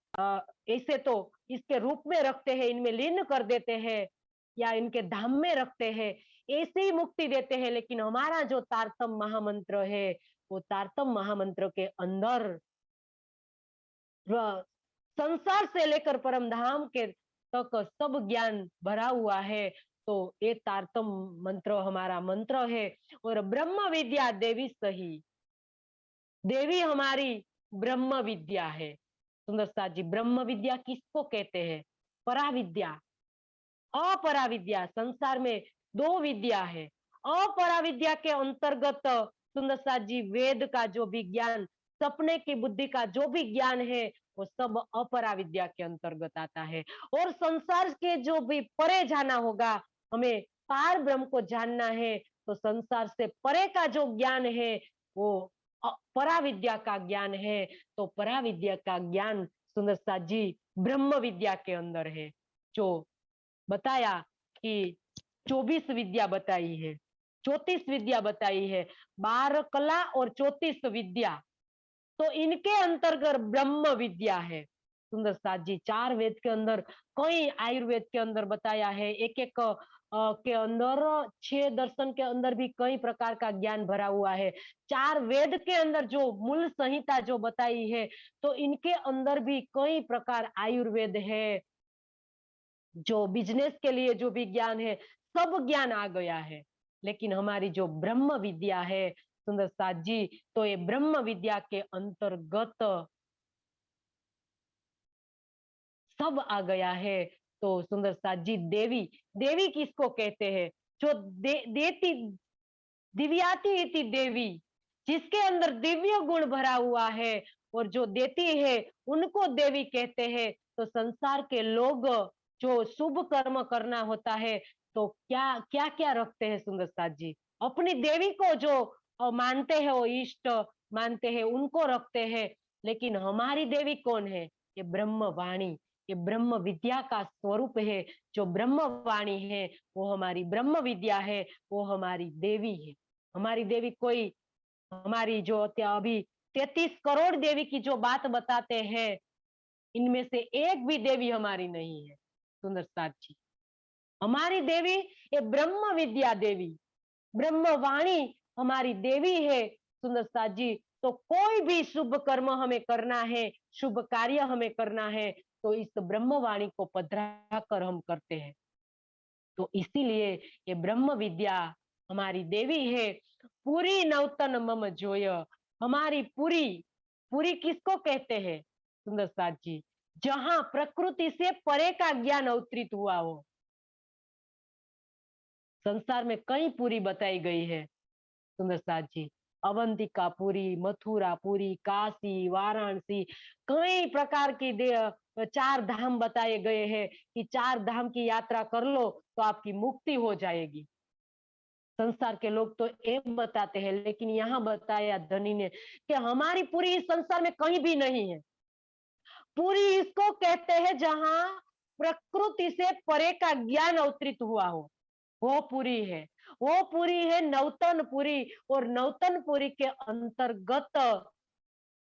S1: ऐसे तो इसके रूप में रखते हैं, इनमें लीन कर देते हैं या इनके धाम में रखते हैं, ऐसे ही मुक्ति देते हैं। लेकिन हमारा जो तारतम महामंत्र है, वो तारतम महामंत्र के अंदर संसार से लेकर परम धाम के तक सब ज्ञान भरा हुआ है। तो ये तारतम मंत्र हमारा मंत्र है। और ब्रह्म विद्या देवी सही, देवी हमारी ब्रह्म विद्या है। सुंदर साथ जी, ब्रह्म विद्या किसको कहते हैं? पराविद्या, अपराविद्या। संसार में दो विद्या है। अपराविद्या के अंतर्गत सुंदर साथ जी वेद का जो भी ज्ञान, सपने की बुद्धि का जो भी ज्ञान है, वो सब अपराविद्या के अंतर्गत आता है। और संसार के जो भी परे जाना होगा, हमें पार ब्रह्म को जानना है, तो संसार से परे का जो ज्ञान है वो पराविद्या का ज्ञान है। तो पराविद्या का ज्ञान सुंदर साथ जी ब्रह्म विद्या के अंदर है। जो बताया कि 24 विद्या बताई है, 34 विद्या बताई है, 12 कला और 34 विद्या, तो इनके अंतर्गत ब्रह्म विद्या है। सुंदर साथ जी, 4 वेद के अंदर, कई आयुर्वेद के अंदर बताया है, एक एक के अंदर, 6 दर्शन के अंदर भी कई प्रकार का ज्ञान भरा हुआ है। 4 वेद के अंदर जो मूल संहिता जो बताई है, तो इनके अंदर भी कई प्रकार आयुर्वेद है। जो बिजनेस के लिए जो भी ज्ञान है, सब ज्ञान आ गया है। लेकिन हमारी जो ब्रह्म विद्या है सुंदर साथ जी, तो ये ब्रह्म विद्या के अंतर्गत सब आ गया है। तो सुंदर साथ जी देवी, देवी किसको कहते हैं? जो देती, दिव्याती इति देवी, जिसके अंदर दिव्य गुण भरा हुआ है और जो देती है, उनको देवी कहते हैं। तो संसार के लोग जो शुभ कर्म करना होता है, तो क्या क्या क्या रखते हैं सुंदर साथ जी? अपनी देवी को जो मानते हैं, वो इष्ट मानते हैं, उनको रखते हैं। लेकिन हमारी देवी कौन है? ये ब्रह्म वाणी, ये ब्रह्म विद्या का स्वरूप है। जो ब्रह्म वाणी है, वो हमारी ब्रह्म विद्या है, वो हमारी देवी है। हमारी देवी कोई, हमारी जो अभी 33 करोड़ देवी की जो बात बताते हैं, इनमें से एक भी देवी हमारी नहीं है सुंदर साथ जी। हमारी देवी ये ब्रह्म विद्या देवी, ब्रह्म वाणी हमारी देवी है सुंदर साथ जी। तो कोई भी शुभ कर्म हमें करना है, शुभ कार्य हमें करना है, तो इस ब्रह्म वाणी को पधरा कर हम करते हैं। तो इसीलिए ये ब्रह्म विद्या हमारी देवी है। पूरी नवतन मम जोय, हमारी पूरी, पूरी किसको कहते हैं सुंदर साथ जी? जहां प्रकृति से परे का ज्ञान अवतरित हुआ हो। संसार में कई पूरी बताई गई है सुंदर साथ जी। अवंतिका पुरी, मथुरा पुरी, काशी, वाराणसी, कई प्रकार की 4 धाम बताए गए हैं कि 4 धाम की यात्रा कर लो तो आपकी मुक्ति हो जाएगी। संसार के लोग तो ये बताते हैं, लेकिन यहाँ बताया धनी ने कि हमारी पूरी इस संसार में कहीं भी नहीं है। पूरी इसको कहते हैं जहां प्रकृति से परे का ज्ञान अवतरित हुआ हो, वो पूरी है। वो पूरी है नवतनपुरी, और नवतनपुरी के अंतर्गत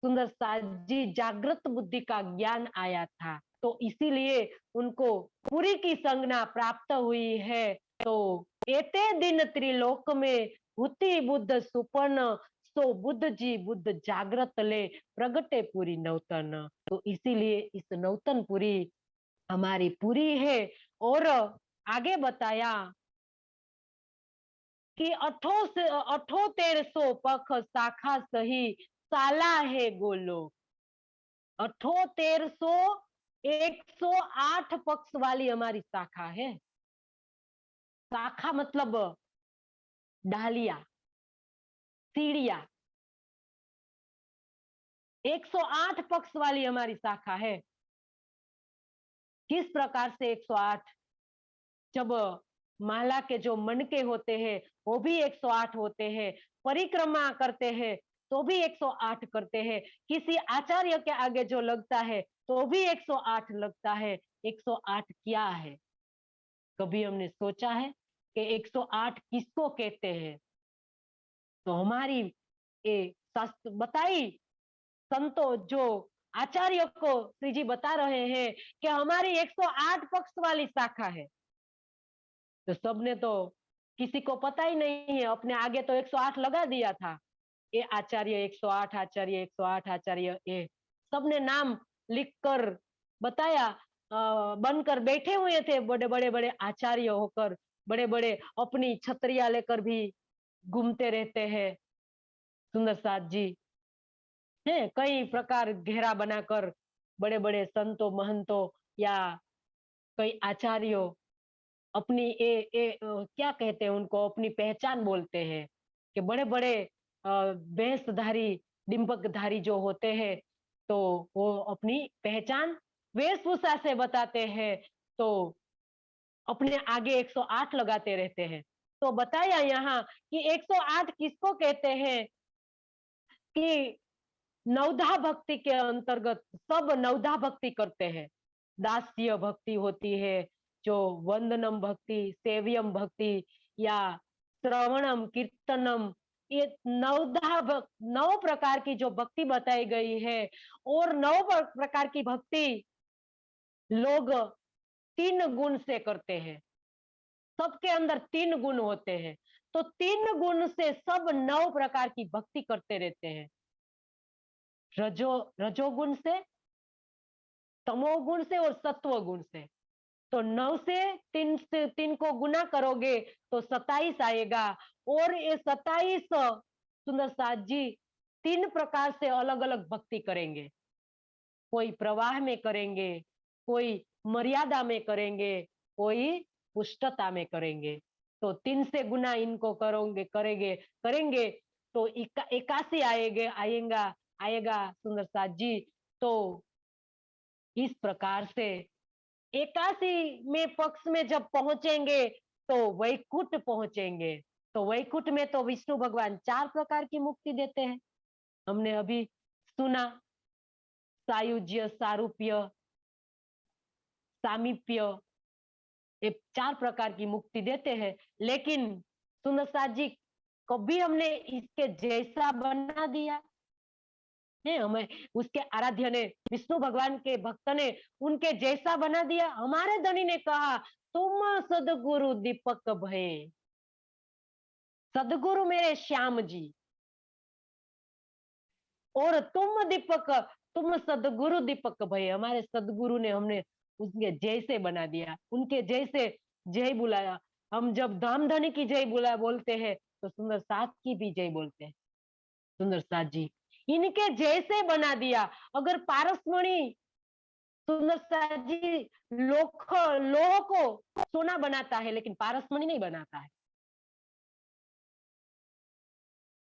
S1: सुंदर साथ जी जागृत बुद्धि का ज्ञान आया था। तो इसीलिए उनको पूरी की संज्ञा प्राप्त हुई है। तो एते दिन त्रिलोक में हुती बुद्ध सुपर्ण, सो बुद्ध जी बुद्ध जागृत ले प्रगटे पूरी नवतन। तो इसीलिए इस नवतनपुरी हमारी पूरी है। और आगे बताया कि अठो 1300 पख शाखा सही, साला है गोलो। अठो 1300, 108 पक्ष वाली हमारी शाखा है। शाखा मतलब डालिया, सीढ़िया। 108 पक्ष वाली हमारी शाखा है। किस प्रकार से 108? जब माला के जो मनके होते हैं, वो भी 108 होते हैं। परिक्रमा करते हैं तो भी 108 करते हैं। किसी आचार्य के आगे जो लगता है तो भी 108 लगता है। 108 क्या है? कभी हमने सोचा है कि 108 किसको कहते हैं? तो हमारी ये शास्त्र बताई, संतों जो आचार्य को श्री जी बता रहे हैं कि हमारी 108 पक्ष वाली शाखा है। तो सबने तो किसी को पता ही नहीं है, अपने आगे तो 108 लगा दिया था, ये आचार्य 108 आचार्य 108 आचार्य, ये सबने नाम लिखकर बताया। बनकर बैठे हुए थे बड़े बड़े बड़े आचार्य होकर, बड़े बड़े अपनी छतरिया लेकर भी घूमते रहते हैं सुंदर साथ जी है। कई प्रकार घेरा बनाकर बड़े बड़े संतों महंतों या कई आचार्यों अपनी क्या कहते हैं उनको, अपनी पहचान बोलते हैं कि बड़े बड़े वेशधारी डिम्बकधारी जो होते हैं, तो वो अपनी पहचान वेशभूषा से बताते हैं, तो अपने आगे 108 लगाते रहते हैं। तो बताया यहाँ कि 108 किसको कहते हैं कि नवधा भक्ति के अंतर्गत सब नवधा भक्ति करते हैं। दास्य भक्ति होती है, जो वंदनम भक्ति, सेव्यम भक्ति या श्रवणम कीर्तनम, ये नौ प्रकार की जो भक्ति बताई गई है, और नौ प्रकार की भक्ति लोग 3 गुण से करते हैं। सबके अंदर 3 गुण होते हैं, तो 3 गुण से सब 9 प्रकार की भक्ति करते रहते हैं। रजोगुण से, तमोगुण से और सत्व गुण से। तो 9 से 3 को गुना करोगे तो 27 आएगा, और ये 27 सुंदर साथ जी 3 प्रकार से अलग अलग भक्ति करेंगे। कोई प्रवाह में करेंगे, कोई मर्यादा में करेंगे, कोई पुष्टता में करेंगे। तो 3 से गुना इनको करोगे करेंगे करेंगे तो 81 आएगा सुंदर साथ जी। तो इस प्रकार से 81 में पक्ष में जब पहुंचेंगे तो वैकुंठ पहुंचेंगे। तो वैकुंठ में तो विष्णु भगवान 4 प्रकार की मुक्ति देते हैं, हमने अभी सुना, सायुज्य, सारूप्य, सामीप्य, ये 4 प्रकार की मुक्ति देते हैं। लेकिन सुंदर साथ जी कभी हमने इसके जैसा बना दिया है? हमें उसके आराध्य ने, विष्णु भगवान के भक्त ने उनके जैसा बना दिया। हमारे धनी ने कहा, तुम सदगुरु दीपक भय, सदगुरु मेरे श्याम जी, और तुम सदगुरु दीपक भय, हमारे सदगुरु ने हमने उसके जैसे बना दिया, उनके जैसे जय बुलाया। हम जब धाम धनी की जय बुला बोलते हैं तो सुंदर साथ की भी जय बोलते हैं। सुंदर साथ जी इनके जैसे बना दिया। अगर पारसमणि सुंदर साथ जी लोह को सोना बनाता है, लेकिन पारसमणि नहीं बनाता है।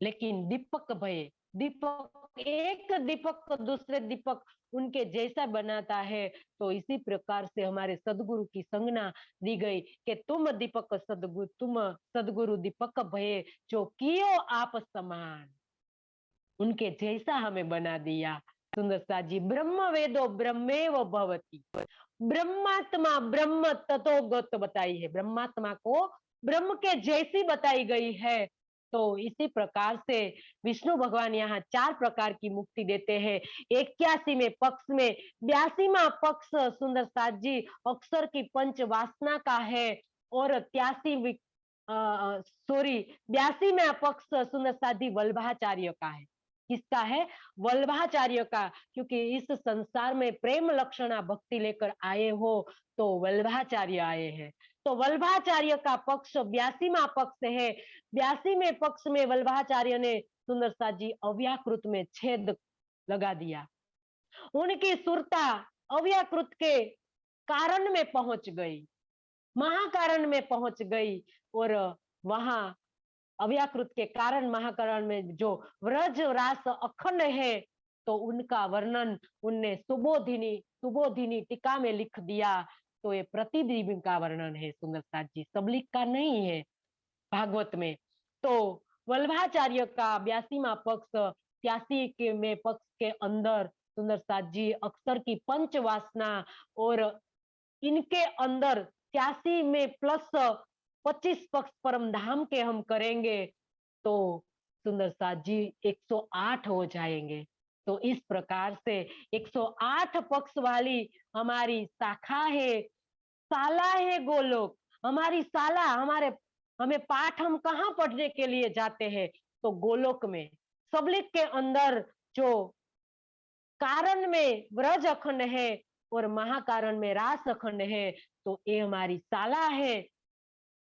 S1: लेकिन दीपक भय, दीपक एक दीपक को दूसरे दीपक उनके जैसा बनाता है। तो इसी प्रकार से हमारे सदगुरु की संज्ञा दी गई कि तुम सदगुरु दीपक भय, जो कियो आप समान, उनके जैसा हमें बना दिया। सुंदर सा जी, ब्रह्म वेदो ब्रह्मेव भवति, ब्रह्मात्मा ब्रह्म तथोगत बताई है, ब्रह्मात्मा को ब्रह्म के जैसी बताई गई है। तो इसी प्रकार से विष्णु भगवान यहाँ 4 प्रकार की मुक्ति देते हैं। 81 में पक्ष में 82वां पक्ष सुंदर साथ जी अक्षर की पंच वासना का है, और 82वां पक्ष सुंदर साथ जी वल्लभाचार्य का है। किसका है? वल्लभाचार्य का। क्योंकि इस संसार में प्रेम लक्षणा भक्ति लेकर आए हो तो वल्लभाचार्य आए हैं। तो वल्लभाचार्य का पक्ष 82वां पक्ष है। 82वें पक्ष में वल्लभाचार्य ने सुंदर साथ जी अव्याकृत में छेद लगा दिया। उनकी सुरता अव्याकृत के कारण में पहुंच गई, महाकारण में पहुंच गई, और वहां अव्याकृत के कारण महाकरण में जो व्रज रास अखंड है, तो उनका वर्णन उनने सुबोधिनी टीका में लिख दिया। तो ये प्रतिबिंब का वर्णन है सुंदर साथ जी, सबलिक का नहीं है भागवत में। तो वल्लभाचार्य का 82वां पक्ष 83 के में पक्ष के अंदर सुंदर साथ जी अक्षर की पंच वासना, और इनके अंदर 83 में प्लस 25 पक्ष परम धाम के हम करेंगे तो सुंदर साथ जी 108 हो जाएंगे। तो इस प्रकार से 108 पक्ष वाली हमारी शाखा है, शाला है गोलोक। हमारी शाला, हमारे हमें पाठ हम कहाँ पढ़ने के लिए जाते हैं? तो गोलोक में। सबलिक के अंदर जो कारण में व्रज अखंड है और महाकारण में रास अखंड है, तो ये हमारी शाला है।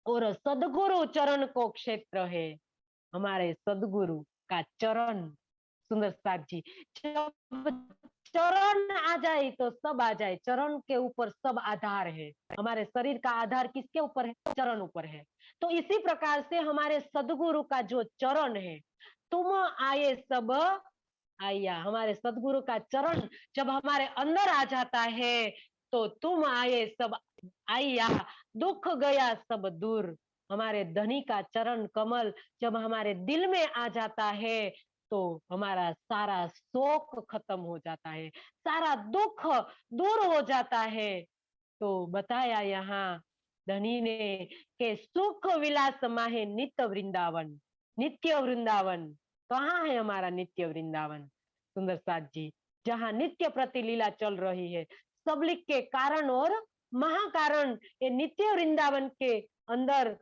S1: और सदगुरु चरण को क्षेत्र है, हमारे सदगुरु का चरण। सुंदर साथ जी, जब चरण आ जाए तो सब आ जाए। चरण के ऊपर सब आधार है। हमारे शरीर का आधार किसके ऊपर है? चरण ऊपर है। तो इसी प्रकार से हमारे सदगुरु का जो चरण है, तुम आए सब आया, हमारे सदगुरु का चरण जब हमारे अंदर आ जाता है, तो तुम आए सब आया, दुख गया सब दूर। हमारे धनी का चरण कमल जब हमारे दिल में आ जाता है, तो हमारा सारा शोक खत्म हो जाता है, सारा दुख दूर हो जाता है। तो बताया यहाँ धनी ने के सुख विलास माहे नित्य वृंदावन। नित्य वृंदावन कहाँ है हमारा नित्य वृंदावन? सुंदर साथ जी, जहाँ नित्य प्रति लीला चल रही है, सबलिक के कारण और महाकारण, ये नित्य वृंदावन के अंदर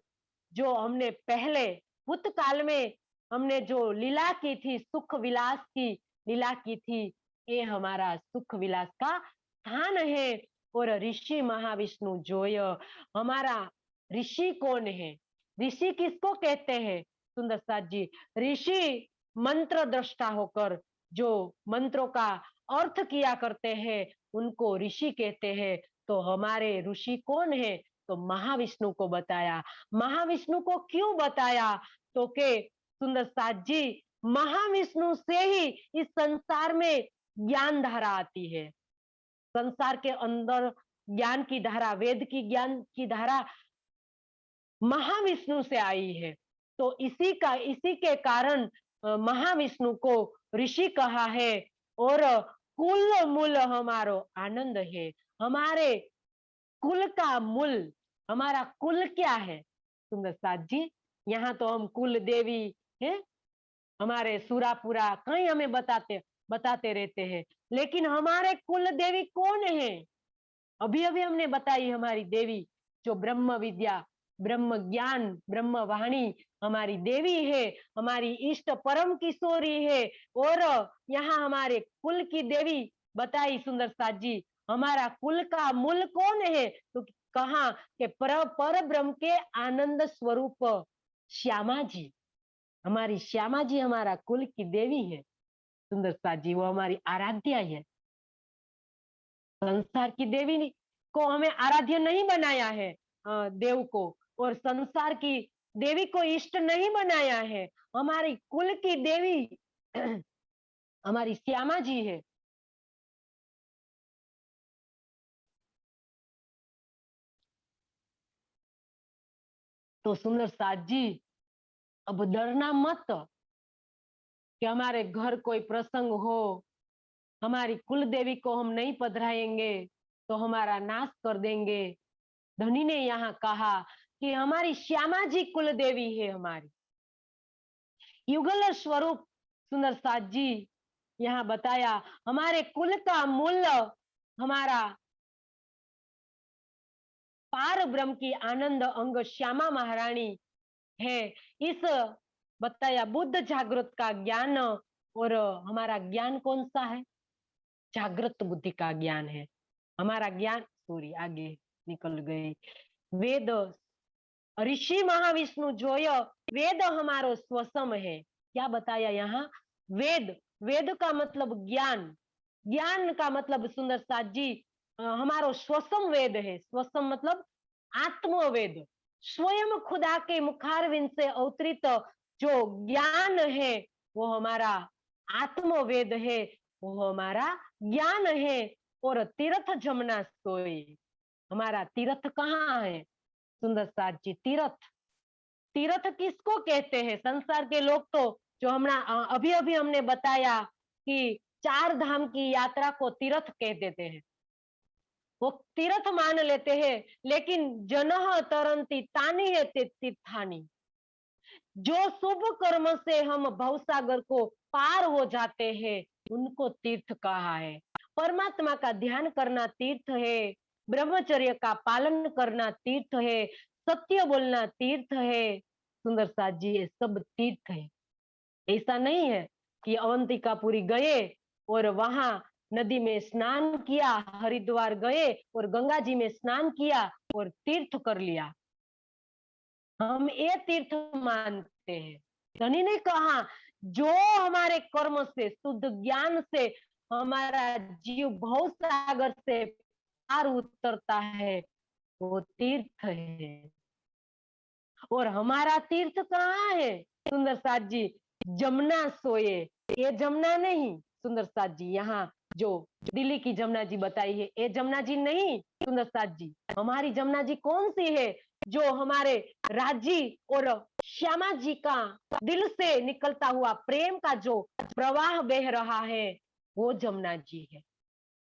S1: जो हमने पहले भूतकाल में हमने जो लीला की थी, सुख विलास की लीला की थी, ये हमारा सुख विलास का स्थान है। और ऋषि महाविष्णु जोय, हमारा ऋषि कौन है? ऋषि किसको कहते हैं? सुंदर साथ जी, ऋषि मंत्र दृष्टा होकर जो मंत्रों का अर्थ किया करते हैं, उनको ऋषि कहते हैं। तो हमारे ऋषि कौन है? तो महाविष्णु को बताया। महाविष्णु को क्यों बताया? तो के सुंदर साथ जी, महाविष्णु से ही इस संसार में ज्ञान धारा आती है। संसार के अंदर ज्ञान की धारा, वेद की ज्ञान की धारा महाविष्णु से आई है। तो इसी के कारण महाविष्णु को ऋषि कहा है। और कुल मूल हमारो आनंद है। हमारे कुल का मूल, हमारा कुल क्या है? सुंदर साथ जी, यहाँ तो हम कुल देवी है, हमारे सुरापुरा कहीं हमें बताते बताते रहते हैं, लेकिन हमारे कुल देवी कौन है? अभी अभी हमने बताई हमारी देवी, जो ब्रह्म विद्या, ब्रह्म ज्ञान, ब्रह्म वाणी हमारी देवी है, हमारी इष्ट परम किशोरी है। और यहाँ हमारे कुल की देवी बताई सुंदर साथ जी। हमारा कुल का मूल कौन है? तो कहा कि पर ब्रह्म के आनंद स्वरूप श्यामा जी। हमारी श्यामा जी हमारा कुल की देवी है। सुंदर साथ जी, वो हमारी आराध्या है। संसार की देवी को हमें आराध्य नहीं बनाया है, देव को, और संसार की देवी को इष्ट नहीं बनाया है। हमारी कुल की देवी हमारी श्यामा जी है। तो सुंदर साथ जी, अब डरना मत कि हमारे घर कोई प्रसंग हो, हमारी कुल देवी को हम नहीं पधराएंगे तो हमारा नाश कर देंगे। धनी ने यहाँ कहा कि हमारी श्यामा जी कुल देवी है। हमारी युगल स्वरूप सुंदर साथ जी यहाँ बताया, हमारे कुल का मूल हमारा पार ब्रह्म की आनंद अंग श्यामा महारानी है। इस बताया बुद्ध जागृत का ज्ञान, और हमारा ज्ञान कौन सा है? जागृत बुद्धि का ज्ञान है हमारा ज्ञान। सॉरी, आगे निकल गए। वेद, ऋषि महाविष्णु जोय, वेद हमारो स्वसम है। क्या बताया यहाँ? वेद, वेद का मतलब ज्ञान, ज्ञान का मतलब सुंदर साथ जी हमारो स्वसम वेद है। स्वसम मतलब आत्मवेद, स्वयं खुदा के मुखारविंद से अवतरित जो ज्ञान है, वो हमारा आत्मवेद है, वो हमारा ज्ञान है। और तीर्थ जमुना सोई, हमारा तीर्थ कहाँ है? सुंदर साथ जी, तीर्थ, तीर्थ किसको कहते हैं? संसार के लोग तो जो हमारा अभी अभी हमने बताया कि 4 धाम की यात्रा को तीर्थ कह देते हैं, वो तीर्थ मान लेते हैं। लेकिन जनह तरंती तानी है तीर्थानी, जो शुभ कर्म से हम भवसागर को पार हो जाते हैं, उनको तीर्थ कहा है। परमात्मा का ध्यान करना तीर्थ है, ब्रह्मचर्य का पालन करना तीर्थ है, सत्य बोलना तीर्थ है। सुंदर साथ जी, ये सब तीर्थ है। ऐसा नहीं है कि अवंतिकापुरी गए और वहां नदी में स्नान किया, हरिद्वार गए और गंगा जी में स्नान किया और तीर्थ कर लिया, हम ये तीर्थ मानते हैं। धनी ने कहा जो हमारे कर्म से, शुद्ध ज्ञान से हमारा जीव भव सागर से पार उतरता है, वो तीर्थ है। और हमारा तीर्थ कहाँ है सुंदर साथ जी? जमुना सोए, ये जमुना नहीं सुंदर साथ जी, यहाँ जो दिल्ली की जमुना जी बताई है, ये जमुना जी नहीं सुंदर साथ जी। हमारी जमुना जी कौन सी है? जो हमारे राजी और श्यामा जी का दिल से निकलता हुआ प्रेम का जो प्रवाह बह रहा है, वो जमुना जी है।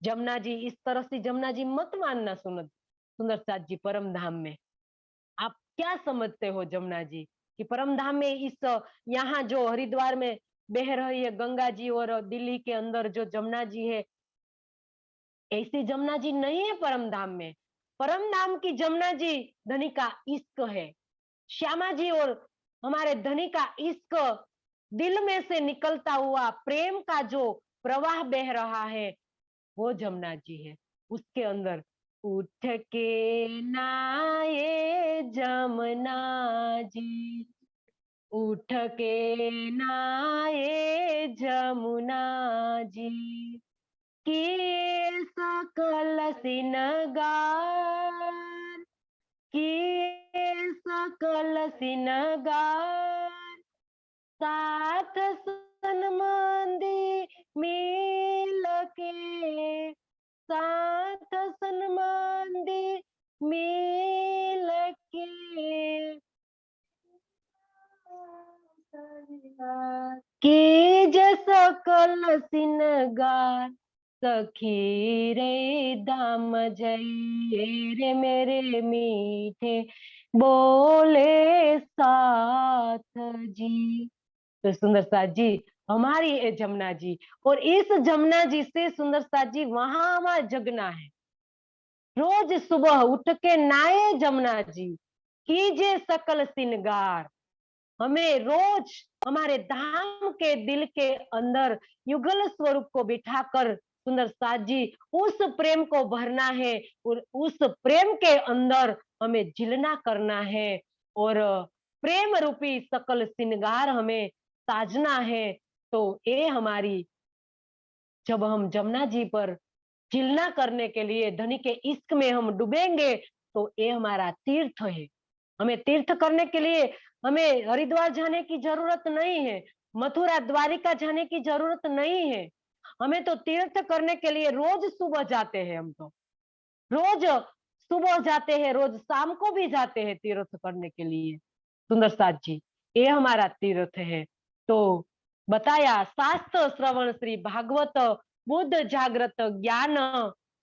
S1: जमुना जी इस तरह से जमुना जी मत मानना सुंदर साथ जी। परम धाम में आप क्या समझते हो जमुना जी कि परम धाम में इस यहाँ जो हरिद्वार में बह रही है गंगा जी और दिल्ली के अंदर जो जमुना जी है, ऐसी जमुना जी नहीं है परम धाम में। परम धाम की जमुना जी धनी का इश्क है। श्यामा जी और हमारे धनी का इश्क, दिल में से निकलता हुआ प्रेम का जो प्रवाह बह रहा है, वो जमुना जी है। उसके अंदर उठ के नाये जमुना जी, उठ के नाये जमुना जी, किए सकल सिनगार, किए सकल सिनगार, साथ सनमांदी मिल के, साथ सनमांदी मिल के, की जैसा कल सिनगार, सखी रे दाम जय रे मेरे मीठे बोले साथ जी। तो सुंदर साथ जी हमारी ये जमुना जी, और इस जमुना जी से सुंदर साथ जी वहां हमारा जगना है। रोज सुबह उठ के नाये जमुना जी, कीजिए सकल सिनगार। हमें रोज हमारे धाम के दिल के अंदर युगल स्वरूप को बिठाकर सुंदर साथ जी उस प्रेम को भरना है, और उस प्रेम के अंदर हमें जिलना करना है, और प्रेम रूपी सकल सिंगार हमें साजना है। तो ये हमारी, जब हम जमुना जी पर जिलना करने के लिए धनी के इश्क में हम डूबेंगे, तो ये हमारा तीर्थ है। हमें तीर्थ करने के लिए हमें हरिद्वार जाने की जरूरत नहीं है, मथुरा द्वारिका जाने की जरूरत नहीं है। हमें तो तीर्थ करने के लिए रोज सुबह जाते हैं, हम तो रोज सुबह जाते हैं, रोज शाम को भी जाते हैं तीर्थ करने के लिए सुंदर साथ जी। ये हमारा तीर्थ है। तो बताया शास्त्र श्रवण श्री भागवत बुद्ध जागृत ज्ञान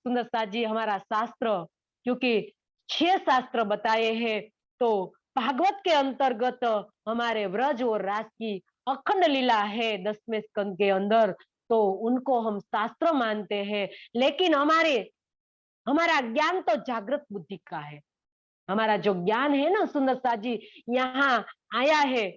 S1: सुंदर साथ जी हमारा शास्त्र, क्योंकि 6 शास्त्र बताए हैं। तो भागवत के अंतर्गत हमारे व्रज और रास की अखंड लीला है 10वें स्कंद के अंदर, तो उनको हम शास्त्र मानते हैं। लेकिन हमारा ज्ञान तो जागृत बुद्धि का है। हमारा जो ज्ञान है ना सुंदर साथ जी यहाँ आया है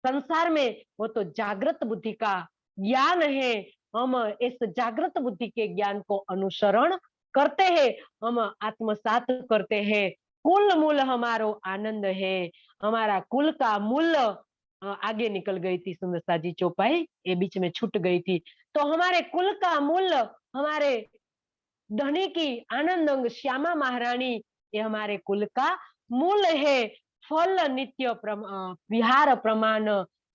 S1: संसार में, वो तो जागृत बुद्धि का ज्ञान है। हम इस जागृत बुद्धि के ज्ञान को अनुसरण करते हैं, हम आत्मसात करते हैं। कुल मूल हमारो आनंद है। हमारा कुल का मूल्य आगे निकल गई थी सुंदर साथ जी, चौपाई ये बीच में छूट गई थी। तो हमारे कुल का मूल्य हमारे धनी की आनंद अंग श्यामा महारानी, ये हमारे कुल का मूल है। फल नित्य विहार प्रमाण,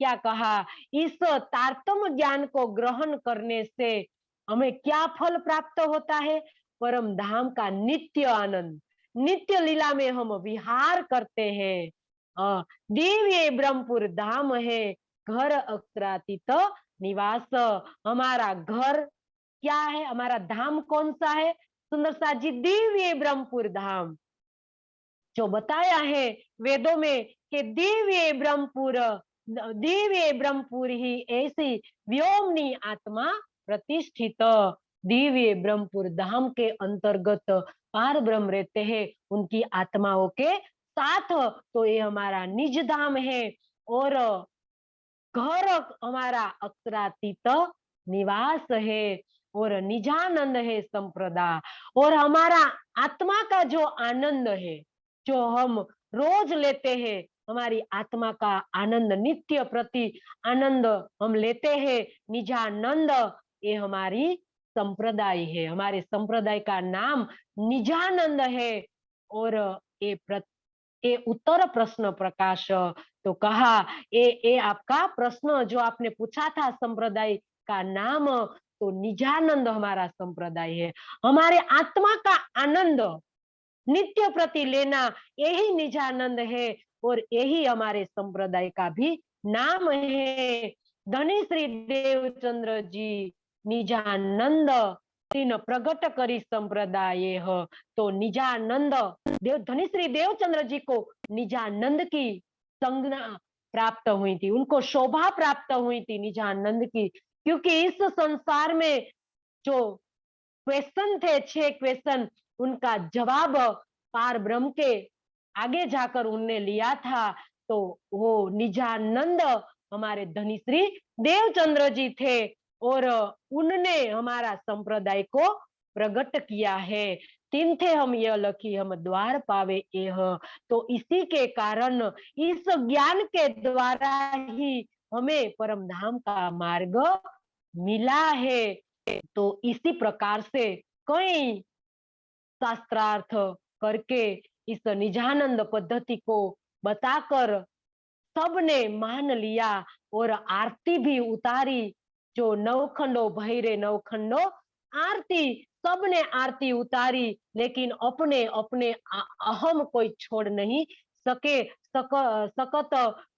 S1: क्या कहा, इस तारतम ज्ञान को ग्रहण करने से हमें क्या फल प्राप्त होता है? परम धाम का नित्य आनंद, नित्य लीला में हम विहार करते हैं। दिव्य ब्रह्मपुर धाम है, घर अक्षरातीत निवास। हमारा घर क्या है? हमारा धाम कौन सा है सुंदर साथ जी? दिव्य ब्रह्मपुर धाम, जो बताया है वेदों में कि दिव्य ब्रह्मपुर ही ऐसी व्योमनी आत्मा प्रतिष्ठित। दिव्य ब्रह्मपुर धाम के अंतर्गत पार ब्रह्म रहते हैं, उनकी आत्माओं के साथ। तो ये हमारा निज धाम है और घर हमारा अक्षरातीत निवास है और निजानंद है संप्रदाय। और हमारा आत्मा का जो आनंद है, जो हम रोज लेते हैं, हमारी आत्मा का आनंद, नित्य प्रति आनंद हम लेते हैं, निजानंद, ये हमारी संप्रदाय है। हमारे संप्रदाय का नाम निजानंद है। और ये ये उत्तर प्रश्न प्रकाश। तो कहा ये आपका प्रश्न जो आपने पूछा था संप्रदाय का नाम, तो निजानंद हमारा संप्रदाय है। हमारे आत्मा का आनंद नित्य प्रति लेना, यही निजानंद है और यही हमारे संप्रदाय का भी नाम है। धनी श्री देवचंद्र जी निजानंद तीन प्रगट करी संप्रदाय हो। तो निजानंद धनी श्री देवचंद्र जी को निजानंद की संज्ञा प्राप्त हुई थी, उनको शोभा प्राप्त हुई थी निजानंद की। क्योंकि इस संसार में जो क्वेश्चन थे, 6 क्वेश्चन, उनका जवाब पार ब्रह्म के आगे जाकर उनने लिया था। तो वो निजानंद हमारे धनी श्री देवचंद्र जी थे और उनने हमारा संप्रदाय को प्रकट किया है। तीन थे हम यह लखी हम द्वार पावे एह। तो इसी के कारण इस ज्ञान के द्वारा ही हमें परम धाम का मार्ग मिला है। तो इसी प्रकार से कई शास्त्रार्थ करके इस निजानंद पद्धति को बताकर सबने मान लिया और आरती भी उतारी। जो नवखंडो भैरे नवखंडो आरती, सबने आरती उतारी, लेकिन अपने अपने अहम कोई छोड़ नहीं सके। सकत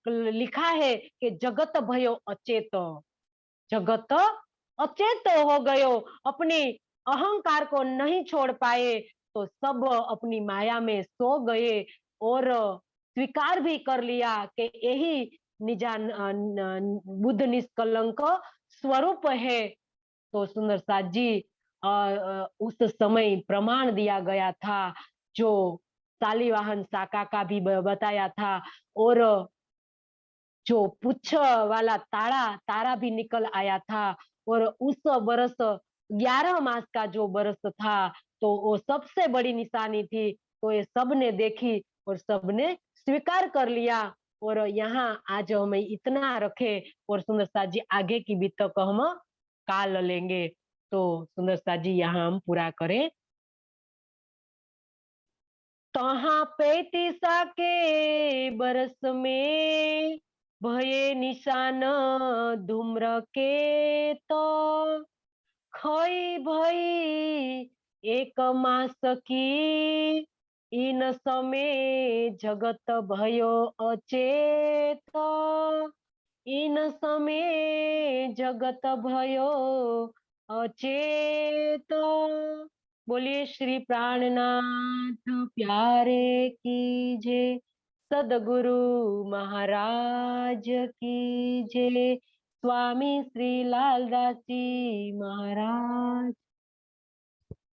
S1: लिखा है कि जगत भयो अचेत, जगत अचेत हो गयो, अपने अहंकार को नहीं छोड़ पाए। तो सब अपनी माया में सो गए और स्वीकार भी कर लिया कि यही निजान बुद्ध निष्कलंक स्वरूप है। तो सुंदर साथ जी उस समय प्रमाण दिया गया था, जो शालिवाहन शाखा का भी बताया था। और जो पुच्छ वाला तारा भी निकल आया था। और उस बरस 11 मास का जो बरस था, तो वो सबसे बड़ी निशानी थी। तो ये सबने देखी और सबने स्वीकार कर लिया। और यहाँ आज हमें इतना रखे और सुंदर साथ जी आगे की भी तक हम काल लेंगे। तो सुंदर साथ जी यहाँ हम पूरा करें। तहाँ 35 के बरस में भये निशान धूम्र के, तो खई भई 1 मास की इन समय जगत भयो अचेत। इन समय जगत भयो अचेत। बोलिए श्री प्राणनाथ प्यारे की जय, सदगुरु महाराज की जय, स्वामी श्री लालदास जी महाराज।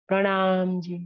S1: प्रणाम जी।